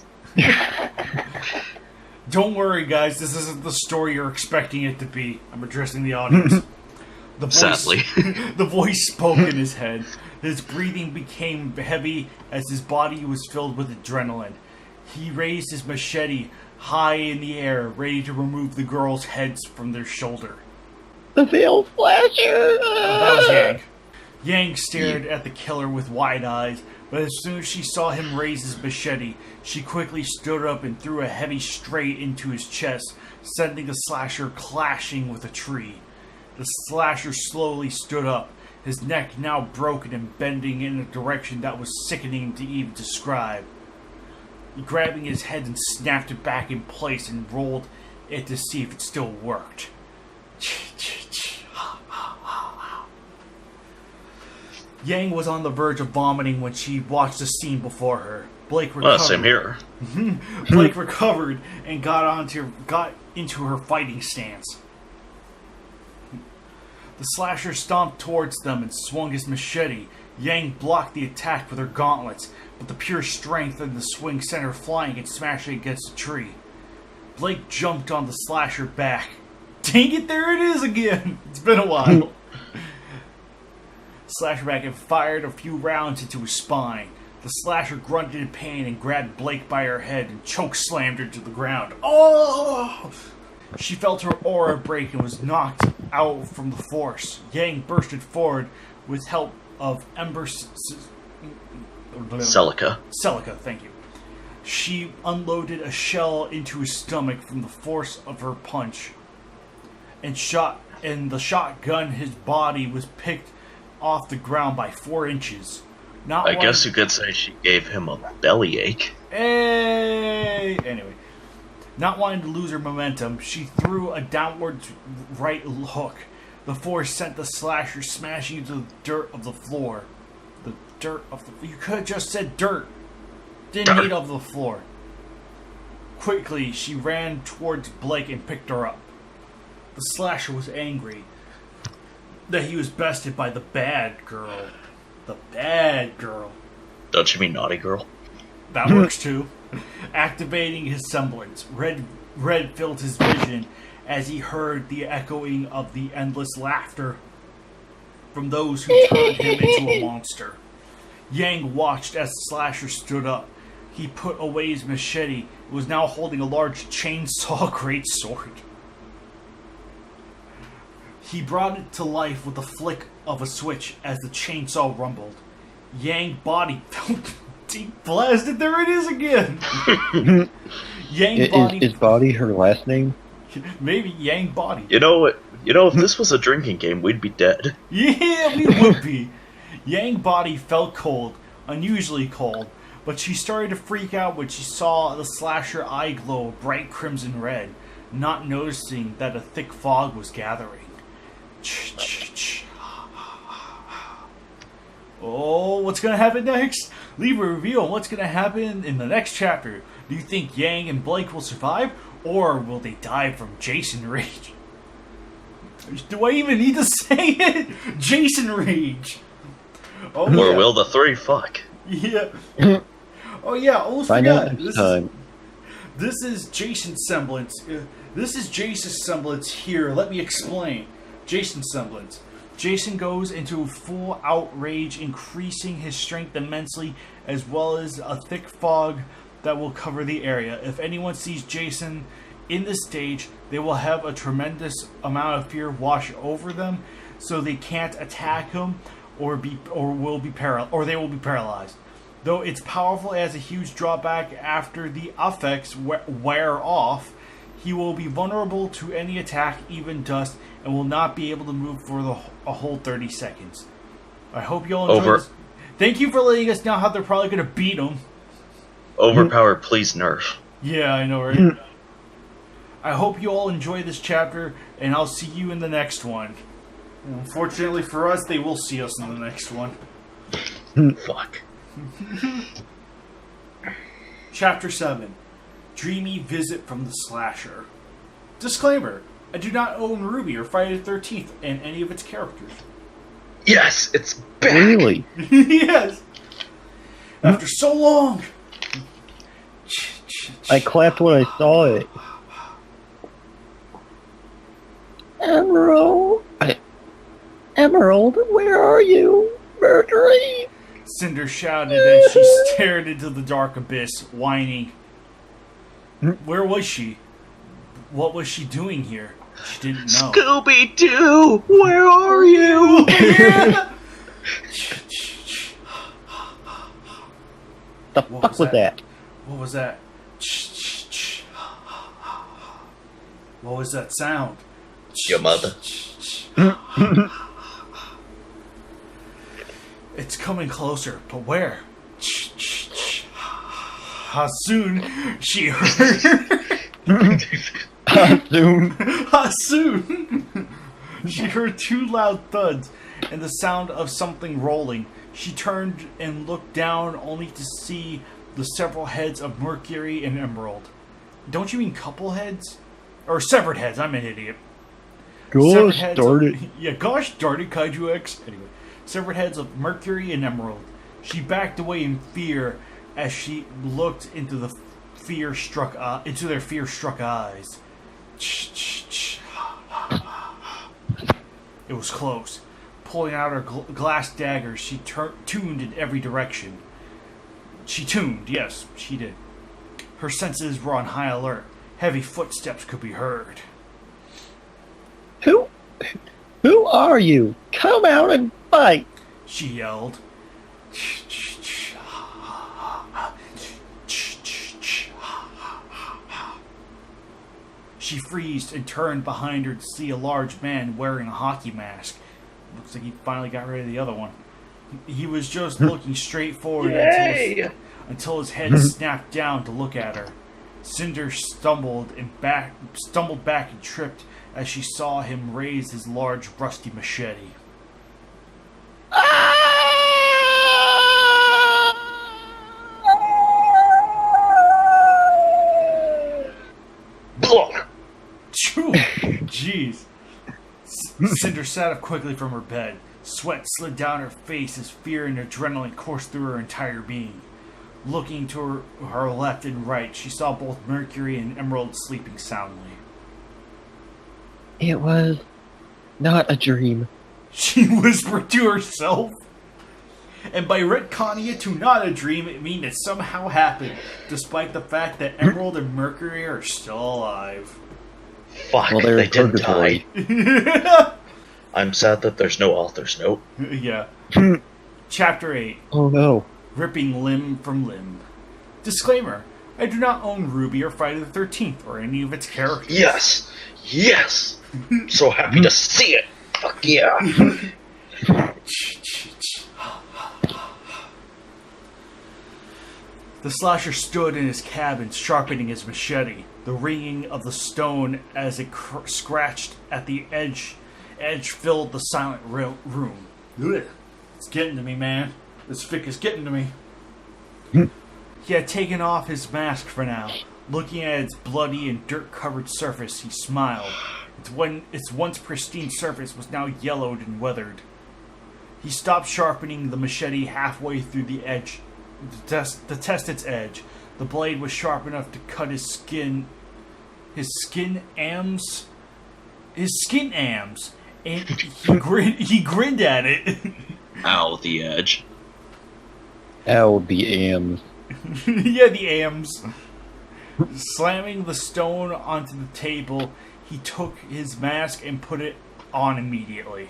Don't worry, guys. This isn't the story you're expecting it to be. I'm addressing the audience.
Sadly.
The voice spoke in his head. His breathing became heavy as his body was filled with adrenaline. He raised his machete high in the air, ready to remove the girls' heads from their shoulder.
The Vale Slasher!
That was Yang. Yang stared at the killer with wide eyes, but as soon as she saw him raise his machete, she quickly stood up and threw a heavy straight into his chest, sending the slasher clashing with a tree. The slasher slowly stood up, his neck now broken and bending in a direction that was sickening to even describe. Grabbing his head and snapped it back in place and rolled it to see if it still worked. Yang was on the verge of vomiting when she watched the scene before her. Blake recovered.
Same here.
Blake recovered and got into her fighting stance. The slasher stomped towards them and swung his machete. Yang blocked the attack with her gauntlets, but the pure strength of the swing sent her flying and smashing against a tree. Blake jumped on the slasher back. Dang it, there it is again! It's been a while. Slasher back and fired a few rounds into his spine. The slasher grunted in pain and grabbed Blake by her head and choke-slammed her to the ground. Oh! She felt her aura break and was knocked out from the force. Yang bursted forward with help of
Celica,
thank you. She unloaded a shell into his stomach from the force of her punch. And the shotgun, his body was picked off the ground by 4 inches.
I guess you could say she gave him a bellyache.
Hey! Anyway, not wanting to lose her momentum, she threw a downward right hook. The force sent the slasher smashing into the dirt of the floor. The dirt of the... You could have just said dirt. Didn't need of the floor. Quickly, she ran towards Blake and picked her up. The slasher was angry that he was bested by the bad girl. The bad girl.
Don't you mean naughty girl?
That works too. Activating his semblance, Red filled his vision as he heard the echoing of the endless laughter from those who turned him into a monster. Yang watched as the slasher stood up. He put away his machete and was now holding a large chainsaw greatsword. He brought it to life with a flick of a switch as the chainsaw rumbled. Yang body felt deep blasted. There it is again. Yang body.
Is Body her last name?
Maybe Yang body.
You know what? If this was a drinking game, we'd be dead.
Yeah, we would be. Yang body felt cold, unusually cold, but she started to freak out when she saw the slasher eye glow bright crimson red, not noticing that a thick fog was gathering. Oh, what's going to happen next? Leave a review on what's going to happen in the next chapter. Do you think Yang and Blake will survive, or will they die from Jason Rage? Do I even need to say it? Jason Rage. Oh,
Or
yeah.
will the 3 fuck?
Yeah. Oh yeah, almost
Find
forgot.
out next time.
This is Jason's semblance. This is Jason's semblance here. Let me explain. Jason's semblance. Jason goes into full outrage, increasing his strength immensely, as well as a thick fog that will cover the area. If anyone sees Jason in this stage, they will have a tremendous amount of fear wash over them, so they can't attack him they will be paralyzed. Though it's powerful, it has a huge drawback. After the effects wear off, he will be vulnerable to any attack, even dust, and will not be able to move for a whole 30 seconds. I hope you all enjoy this. Thank you for letting us know how they're probably going to beat him.
Overpowered, please nerf.
Yeah, I know, right? I hope you all enjoy this chapter, and I'll see you in the next one. Unfortunately for us, they will see us in the next one.
Fuck.
Chapter 7. Dreamy Visit from the Slasher. Disclaimer. I do not own Ruby or Friday the 13th and any of its characters.
Yes, it's back!
Really?
Yes! After so long!
I clapped when I saw it. Emerald, where are you? Mercury!
Cinder shouted as she stared into the dark abyss, whining. Where was she? What was she doing here? She didn't know.
Scooby-Doo, where are you?
The fuck was that?
What was that? What was that sound?
Your mother.
It's coming closer, but where? How soon she heard... How soon? She heard two loud thuds and the sound of something rolling. She turned and looked down only to see the several heads of Mercury and Emerald. Don't you mean couple heads? Or severed heads, I'm an idiot.
Gosh darn it.
Yeah, gosh darn it, Kaiju X. Anyway, severed heads of Mercury and Emerald. She backed away in fear as she looked into their fear-struck eyes. It was close. Pulling out her glass dagger, she tuned in every direction. She tuned, yes, she did. Her senses were on high alert. Heavy footsteps could be heard.
Who are you? Come out and fight!
She yelled. She freezed and turned behind her to see a large man wearing a hockey mask. Looks like he finally got rid of the other one. He was just looking straight forward until his head snapped down to look at her. Cinder stumbled back and tripped as she saw him raise his large rusty machete. Jeez. Cinder sat up quickly from her bed. Sweat slid down her face as fear and adrenaline coursed through her entire being. Looking to her left and right, she saw both Mercury and Emerald sleeping soundly.
It was not a dream.
She whispered to herself. And by retconning it to not a dream, it means it somehow happened, despite the fact that Emerald and Mercury are still alive.
Fuck,
well,
they did die.
Yeah.
I'm sad that there's no author's note.
Yeah. Chapter 8.
Oh no.
Ripping limb from limb. Disclaimer. I do not own Ruby or Friday the 13th or any of its characters.
Yes! Yes! So happy to see it! Fuck yeah!
The slasher stood in his cabin, sharpening his machete. The ringing of the stone as it scratched at the edge filled the silent room. Ugh. It's getting to me, man. This fic is getting to me. He had taken off his mask for now. Looking at its bloody and dirt-covered surface, he smiled. Its once pristine surface was now yellowed and weathered. He stopped sharpening the machete halfway through the edge to test its edge. The blade was sharp enough to cut his his skin ams, and he grinned at it.
Ow, the edge.
Ow, the AMs.
Yeah, the ams. Slamming the stone onto the table, he took his mask and put it on immediately.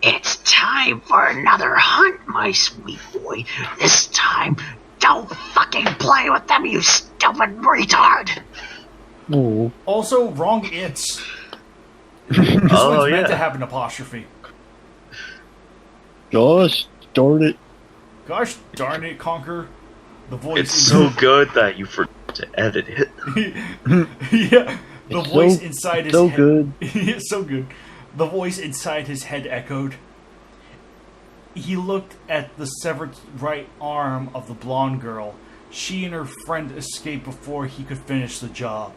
It's time for another hunt, my sweet boy. This time, don't fucking play with them, you stupid retard.
Ooh.
Also, wrong it's. This one's meant to have an apostrophe.
Gosh darn it.
Gosh darn it, Conker. The voice
It's so good that you forgot to edit it.
Yeah, the
It's
voice
so-
inside his
so
head.
good.
It's so good. The voice inside his head echoed. He looked at the severed right arm of the blonde girl. She and her friend escaped before he could finish the job.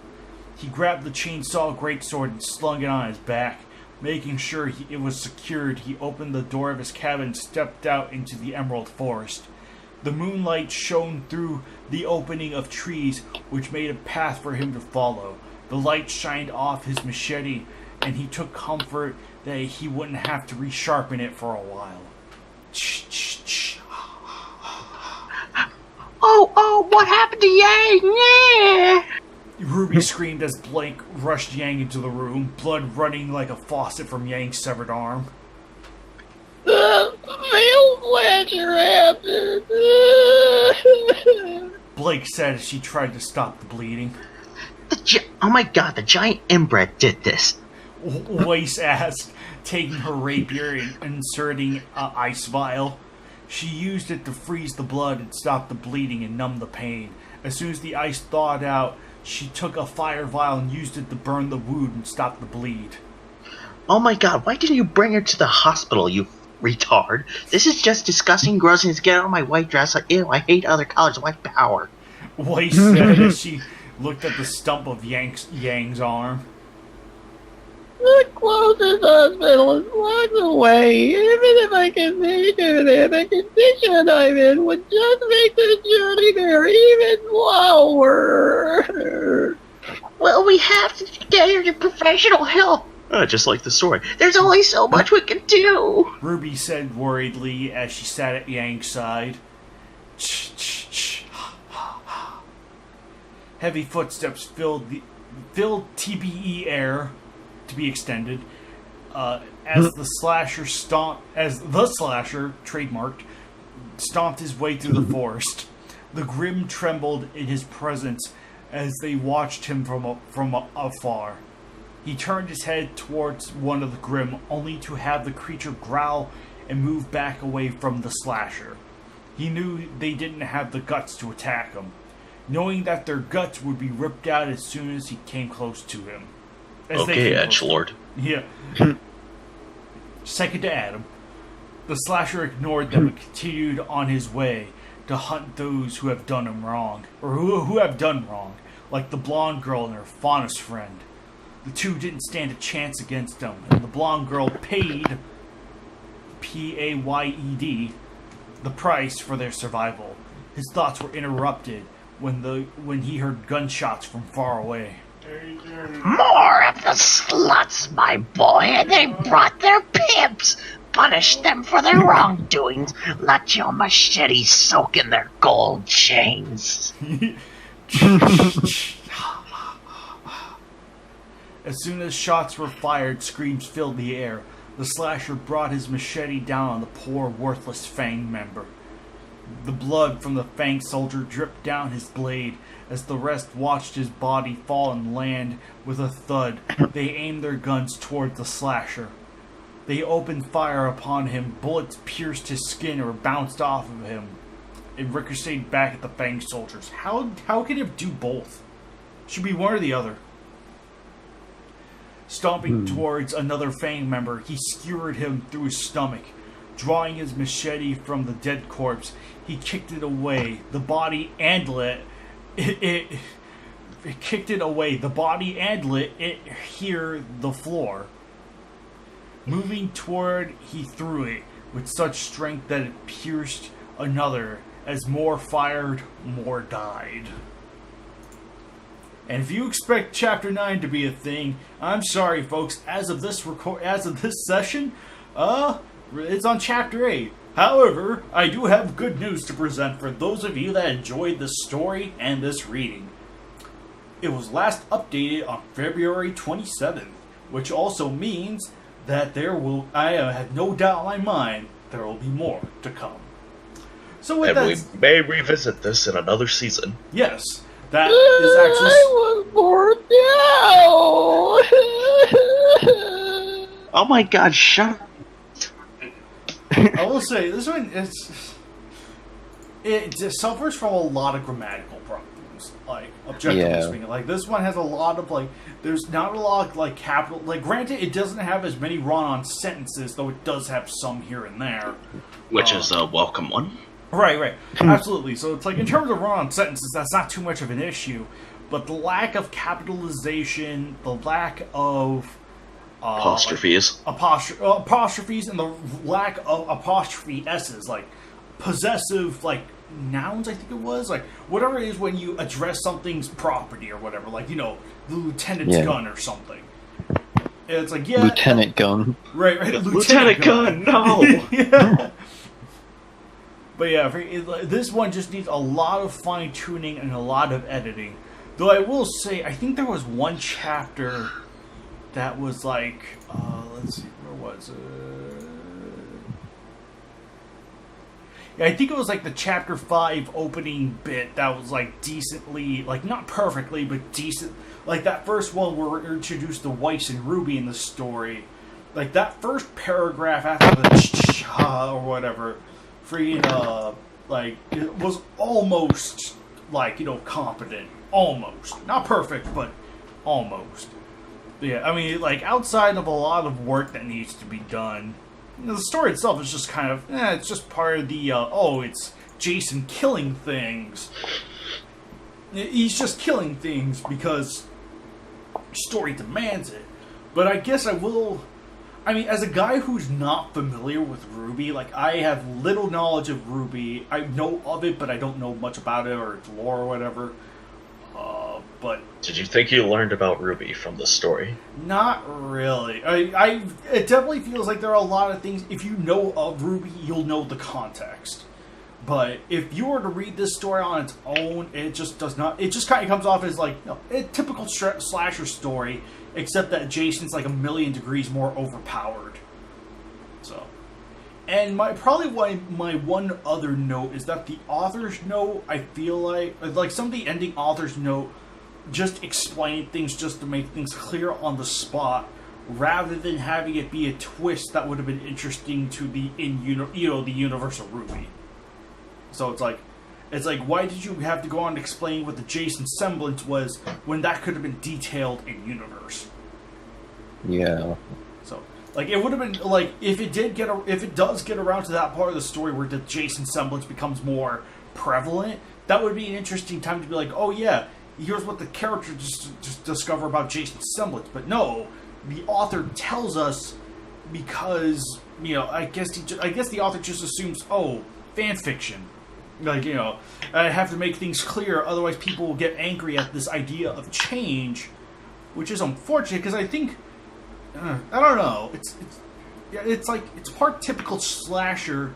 He grabbed the chainsaw greatsword and slung it on his back. Making sure it was secured, he opened the door of his cabin and stepped out into the emerald forest. The moonlight shone through the opening of trees, which made a path for him to follow. The light shined off his machete, and he took comfort that he wouldn't have to resharpen it for a while.
Oh, what happened to Yang? Yeah.
Ruby screamed as Blank rushed Yang into the room, blood running like a faucet from Yang's severed arm.
Veil Slasher happened.
Blake said as she tried to stop the bleeding.
Oh my god, the giant inbred did this.
Weiss asked, taking her rapier and inserting an ice vial. She used it to freeze the blood and stop the bleeding and numb the pain. As soon as the ice thawed out, she took a fire vial and used it to burn the wound and stop the bleed.
Oh my god, why didn't you bring her to the hospital, you retard? This is just disgusting, gross, and get out of my white dress. Ew, I hate other colors, white power.
Weiss said as she looked at the stump of Yang's arm.
The closest hospital is blocks away. Even if I can make it there, the condition I'm in would just make the journey there even slower.
Well, we have to get her to professional help.
Just like the story.
There's only so much we can do.
Ruby said worriedly as she sat at Yang's side. Heavy footsteps filled TBE air, to be extended, as the slasher trademarked, stomped his way through the forest. The Grim trembled in his presence as they watched him from afar. He turned his head towards one of the Grim, only to have the creature growl and move back away from the slasher. He knew they didn't have the guts to attack him, knowing that their guts would be ripped out as soon as he came close to him.
Okay, edgelord.
Yeah. Second to Adam. The slasher ignored them and continued on his way to hunt those who have done him wrong, or who have done wrong, like the blonde girl and her Faunus friend. The two didn't stand a chance against him, and the blonde girl paid, P-A-Y-E-D, the price for their survival. His thoughts were interrupted when he heard gunshots from far away.
More of the sluts, my boy, and they brought their pimps. Punish them for their wrongdoings. Let your machete soak in their gold chains.
As soon as shots were fired, screams filled the air. The slasher brought his machete down on the poor, worthless Fang member. The blood from the Fang soldier dripped down his blade. As the rest watched his body fall and land with a thud, they aimed their guns toward the slasher. They opened fire upon him. Bullets pierced his skin or bounced off of him. It ricocheted back at the Fang soldiers. How can it do both? Should be one or the other. Stomping towards another Fang member, he skewered him through his stomach. Drawing his machete from the dead corpse, he kicked it away. The body and it kicked it away. The body and it hear the floor. Moving toward, he threw it with such strength that it pierced another. As more fired, more died. And if you expect Chapter 9 to be a thing, I'm sorry, folks. As of this session, it's on Chapter 8. However, I do have good news to present for those of you that enjoyed this story and this reading. It was last updated on February 27th, which also means that I have no doubt in my mind there will be more to come. So with
and we may revisit this in another season.
Yes, that is actually.
I was born now.
Oh my god, shut up.
I will say this one it suffers from a lot of grammatical problems, like objectively speaking. Like this one has a lot of there's not a lot of capital. Like granted, it doesn't have as many run-on sentences, though it does have some here and there,
Which is a welcome one.
Right, absolutely. So it's in terms of run-on sentences, that's not too much of an issue, but the lack of capitalization, the lack of
apostrophes.
Apostrophes and the lack of apostrophe S's, possessive, nouns, I think it was, whatever it is when you address something's property or whatever, the lieutenant's gun or something. It's
Lieutenant gun.
Right,
Lieutenant gun, no!
Yeah. But yeah, this one just needs a lot of fine-tuning and a lot of editing. Though I will say, I think there was one chapter that was let's see, where was it? Yeah, I think it was the chapter 5 opening bit that was decently, not perfectly, but decent. That first one where we're introduced to Weiss and Ruby in the story. That first paragraph after the or whatever, freaking, it was almost, competent. Almost. Not perfect, but almost. Yeah, I mean, outside of a lot of work that needs to be done, the story itself is just kind of, it's just part of the, it's Jason killing things. He's just killing things because story demands it. But I guess as a guy who's not familiar with Ruby, I have little knowledge of Ruby. I know of it, but I don't know much about it or its lore or whatever. But
did you think you learned about Ruby from the story?
Not really. It definitely feels like there are a lot of things. If you know of Ruby, you'll know the context. But if you were to read this story on its own, it just does not. It just kind of comes off as a typical slasher story, except that Jason's a million degrees more overpowered. So, and my one other note is that the author's note, I feel like some of the ending author's note just explain things just to make things clear on the spot, rather than having it be a twist that would have been interesting to the the universe of Ruby. So it's why did you have to go on and explain what the Jason semblance was when that could have been detailed in universe?
Yeah.
So it would have been if it does get around to that part of the story where the Jason semblance becomes more prevalent, that would be an interesting time to be oh yeah, here's what the character just discover about Jason's semblance. But no, the author tells us because I guess the author just assumes fan fiction. I have to make things clear, otherwise people will get angry at this idea of change, which is unfortunate because I think I don't know. It's part typical slasher,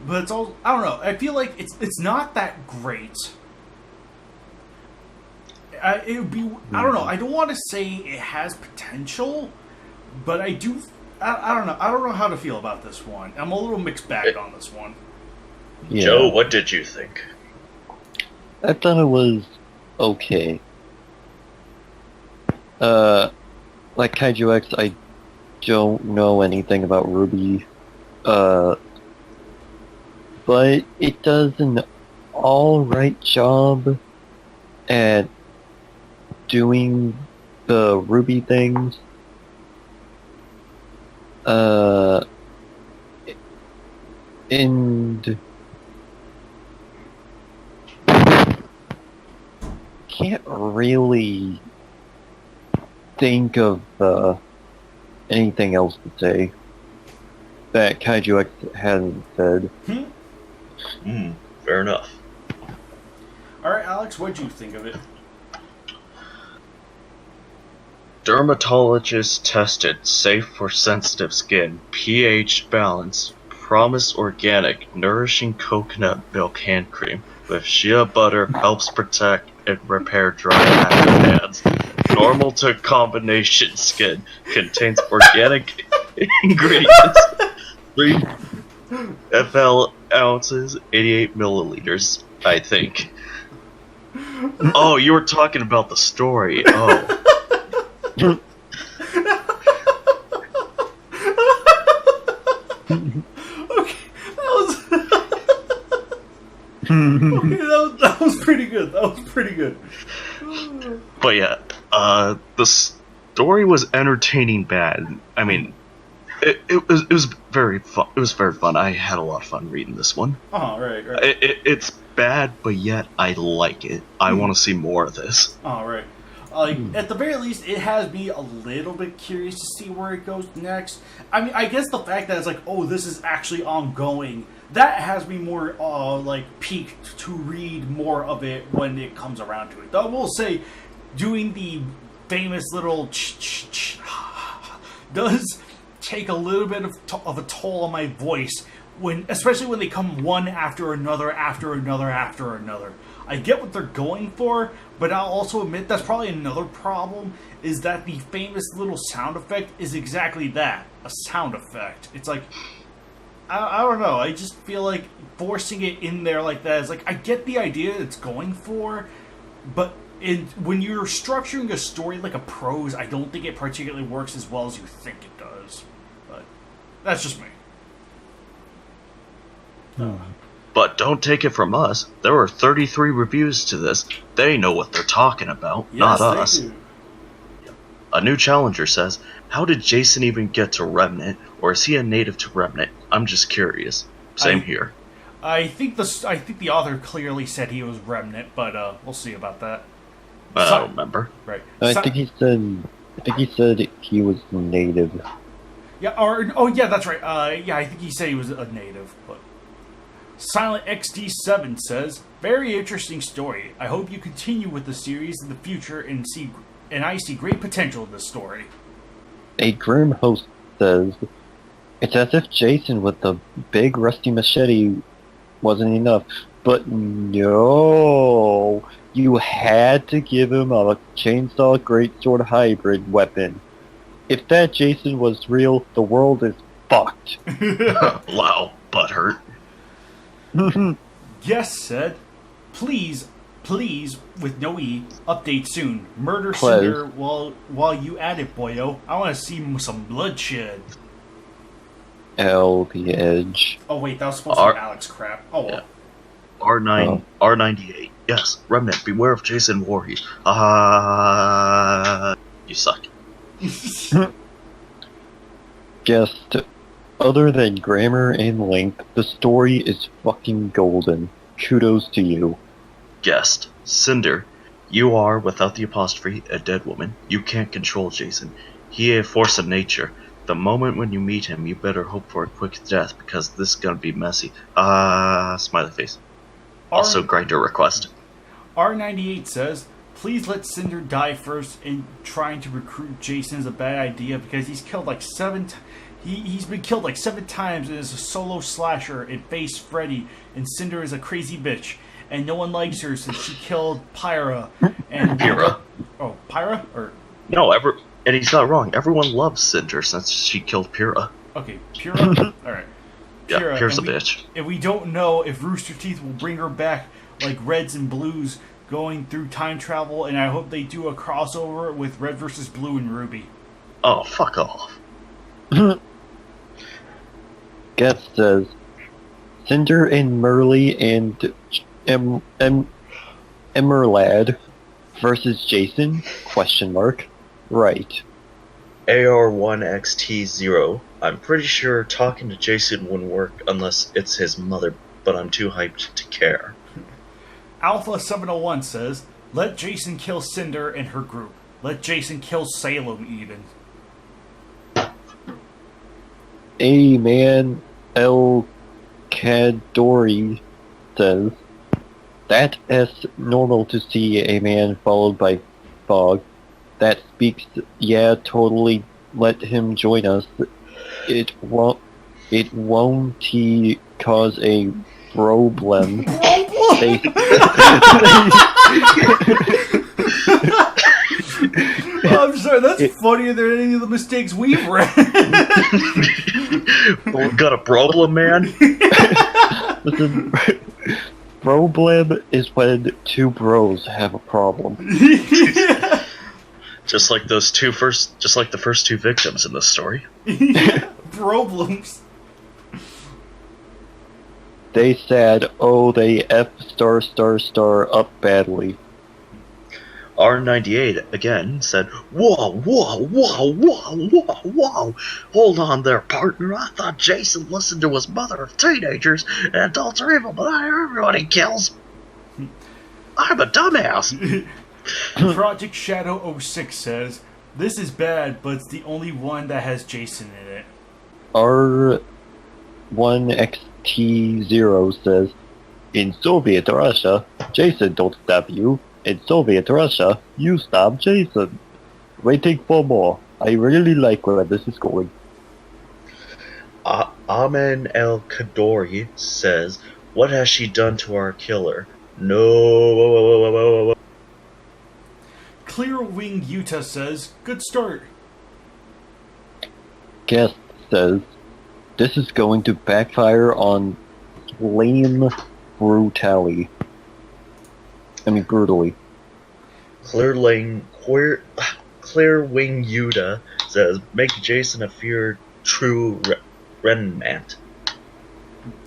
but it's all I don't know. I feel like it's not that great. It would be I don't know. I don't want to say it has potential, but I do. I don't know. I don't know how to feel about this one. I'm a little mixed bag on this one.
Yeah.
Joe, what did you think?
I thought it was okay. Like Kaiju X, I don't know anything about Ruby, but it does an alright job at doing the Ruby things. And can't really think of anything else to say that Kaiju X hasn't said.
Fair enough.
Alright, Alex, what'd you think of it?
Dermatologist tested, safe for sensitive skin, pH balanced, promise organic, nourishing coconut milk hand cream with shea butter helps protect and repair dry active hands. Normal to combination skin contains organic ingredients. 3 FL ounces, 88 milliliters, I think. Oh, you were talking about the story. Oh.
Okay, that was pretty good. That was pretty good.
But yeah, the story was entertaining bad. I mean, it was very fun. It was very fun. I had a lot of fun reading this one.
Oh, right.
It's bad, but yet I like it. I want to see more of this.
Oh, right. At the very least, it has me a little bit curious to see where it goes next. I mean, I guess the fact that it's like, oh, this is actually ongoing, that has me more, piqued to read more of it when it comes around to it. Though I will say, doing the famous little does take a little bit of a toll on my voice, especially when they come one after another, after another, after another. I get what they're going for, but I'll also admit that's probably another problem, is that the famous little sound effect is exactly that, a sound effect. It's like, I don't know, I just feel like forcing it in there like that is like, I get the idea it's going for, but when you're structuring a story like a prose, I don't think it particularly works as well as you think it does. But that's just me.
But don't take it from us. There were 33 reviews to this. They know what they're talking about, not us.
They do.
A new challenger says, how did Jason even get to Remnant? Or is he a native to Remnant? I'm just curious. Same here.
I think the author clearly said he was Remnant, but we'll see about that.
I don't remember.
Right.
I think he said he was native.
Yeah, yeah, that's right. Yeah, I think he said he was a native, but Silent XD7 says, very interesting story. I hope you continue with the series in the future and I see great potential in this story.
A grim host says, it's as if Jason with the big rusty machete wasn't enough. But no, you had to give him a chainsaw greatsword hybrid weapon. If that Jason was real, the world is fucked.
Wow, butthurt.
Yes said, please, with no E, update soon. Murder
Please.
Cinder while you at it, boyo. I want to see some bloodshed.
L the edge.
Oh wait, that was supposed to be Alex crap. Oh well.
Yeah. R98. Yes, Remnant, beware of Jason Voorhees. You suck.
Just, other than grammar and length, the story is fucking golden. Kudos to you.
Guest. Cinder. You are, without the apostrophe, a dead woman. You can't control Jason. He a force of nature. The moment when you meet him, you better hope for a quick death, because this is gonna be messy. Smiley face. Also, grinder request.
R98 says, please let Cinder die first, and trying to recruit Jason is a bad idea because he's killed like he's been killed like 7 times and is a solo slasher and faced Freddy, and Cinder is a crazy bitch. And no one likes her since she killed Pyra. And
Pyra.
Oh, Pyra? Or
No, and he's not wrong. Everyone loves Cinder since she killed Pyra.
okay, Pyra? Alright.
Yeah, Pyra's a bitch.
And we don't know if Rooster Teeth will bring her back like Reds and Blues going through time travel, and I hope they do a crossover with Red versus Blue and Ruby.
Oh, fuck off.
Guest says, Cinder and Merle and Emerlad versus Jason? Question mark. Right.
AR1XT0. I'm pretty sure talking to Jason wouldn't work unless it's his mother, but I'm too hyped to care.
Alpha 701 says, let Jason kill Cinder and her group. Let Jason kill Salem even.
A man El Kadori says, that's normal to see a man followed by fog. that speaks. Yeah, totally. Let him join us. It won't. It won't he cause a problem. They,
I'm sorry, that's funnier than any of the mistakes we've read.
Got a problem, man?
listen, problem is when two bros have a problem.
Just like the first two victims in this story.
Problems.
They said, oh, they F star up badly.
R98 again said, Whoa, whoa, whoa, whoa, whoa, whoa. Hold on there, partner. I thought Jason listened to his mother of teenagers and adults are evil, but not everyone he kills. I'm a dumbass.
Project Shadow 06 says, this is bad, but it's the only one that has Jason in it.
R1XT0 says, in Soviet Russia, Jason don't stab you. In Soviet Russia, you stab Jason. Waiting for more. I really like where this is going.
Amen El Kadori says, what has she done to our killer? No.
Clear Wing Utah says, good start.
Guest says, this is going to backfire on lame brutally. Brutally.
Clear Wing Yuda says, make Jason a feared true Revenant.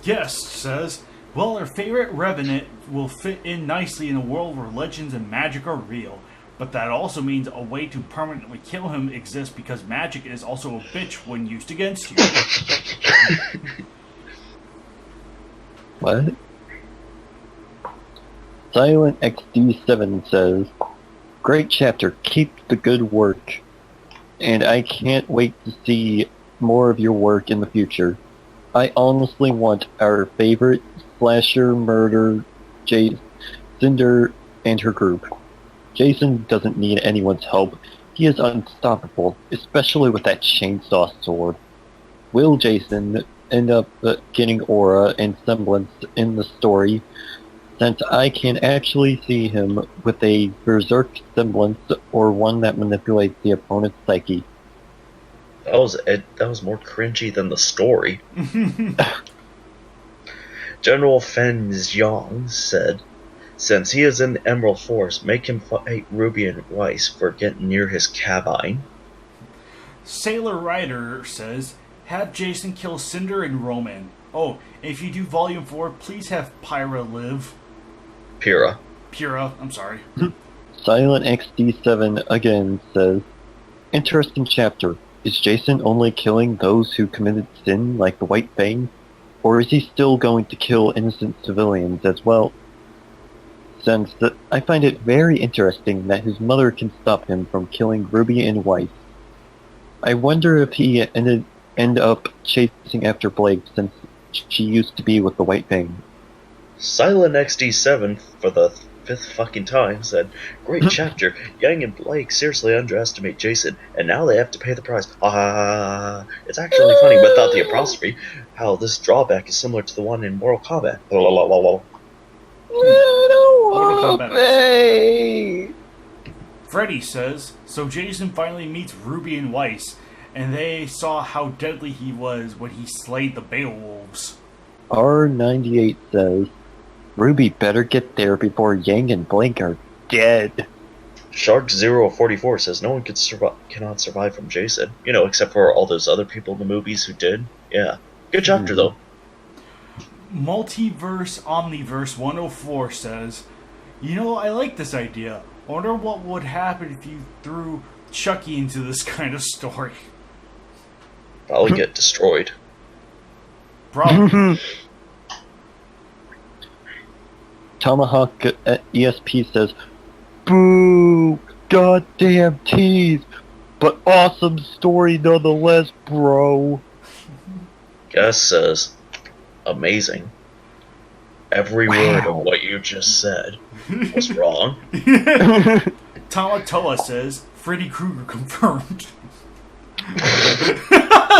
Guest says, well, our favorite Revenant will fit in nicely in a world where legends and magic are real. But that also means a way to permanently kill him exists because magic is also a bitch when used against you.
What? Silent XD7 says, great chapter, keep the good work. And I can't wait to see more of your work in the future. I honestly want our favorite slasher murder, Cinder and her group. Jason doesn't need anyone's help. He is unstoppable, especially with that chainsaw sword. Will Jason end up getting aura and semblance in the story, since I can actually see him with a berserk semblance or one that manipulates the opponent's psyche?
That was more cringy than the story. General Fen Zhang said, since he is in the Emerald Forest, make him fight Ruby and Weiss for getting near his cabine.
Sailor Rider says, have Jason kill Cinder and Roman. Oh, if you do Volume 4, please have Pyra live.
Pyrrha,
I'm sorry.
Silent XD7 again says, interesting chapter. Is Jason only killing those who committed sin like the White Fang? Or is he still going to kill innocent civilians as well? Since I find it very interesting that his mother can stop him from killing Ruby and Weiss. I wonder if he end up chasing after Blake since she used to be with the White Fang.
Silent XD7 for the fifth fucking time said, great chapter. Yang and Blake seriously underestimate Jason, and now they have to pay the price. It's actually funny without the apostrophe how this drawback is similar to the one in Mortal Kombat.
Freddy says, so Jason finally meets Ruby and Weiss, and they saw how deadly he was when he slayed the Beowulfs.
R98 says, Ruby better get there before Yang and Blake are dead.
Shark044 says no one cannot survive from Jason. Except for all those other people in the movies who did. Yeah. Good chapter, though.
Multiverse Omniverse 104 says, I like this idea. I wonder what would happen if you threw Chucky into this kind of story.
Probably get destroyed.
Probably.
Tomahawk ESP says, boo! Goddamn tease! But awesome story nonetheless, bro!
Gus says, amazing. Every word of what you just said was wrong.
Tamatoa says, Freddy Krueger confirmed.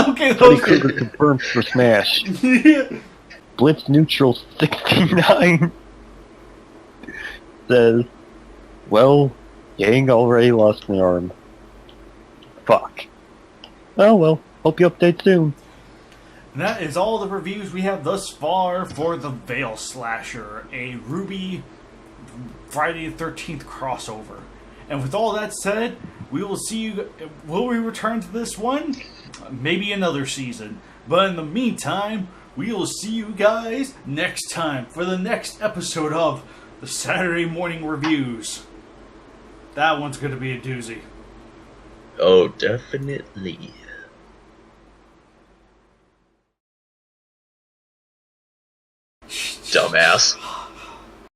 Okay,
Freddy
those
Krueger confirmed for Smash.
Yeah.
Blitz Neutral 69 says, well, Yang already lost an arm. Fuck. Oh well, hope you update soon.
And that is all the reviews we have thus far for the Vale Slasher, a Ruby Friday the 13th crossover. And with all that said, we will see you. Will we return to this one? Maybe another season. But in the meantime, we will see you guys next time for the next episode of the Saturday Morning Reviews. That one's going to be a doozy.
Oh, definitely. Dumbass.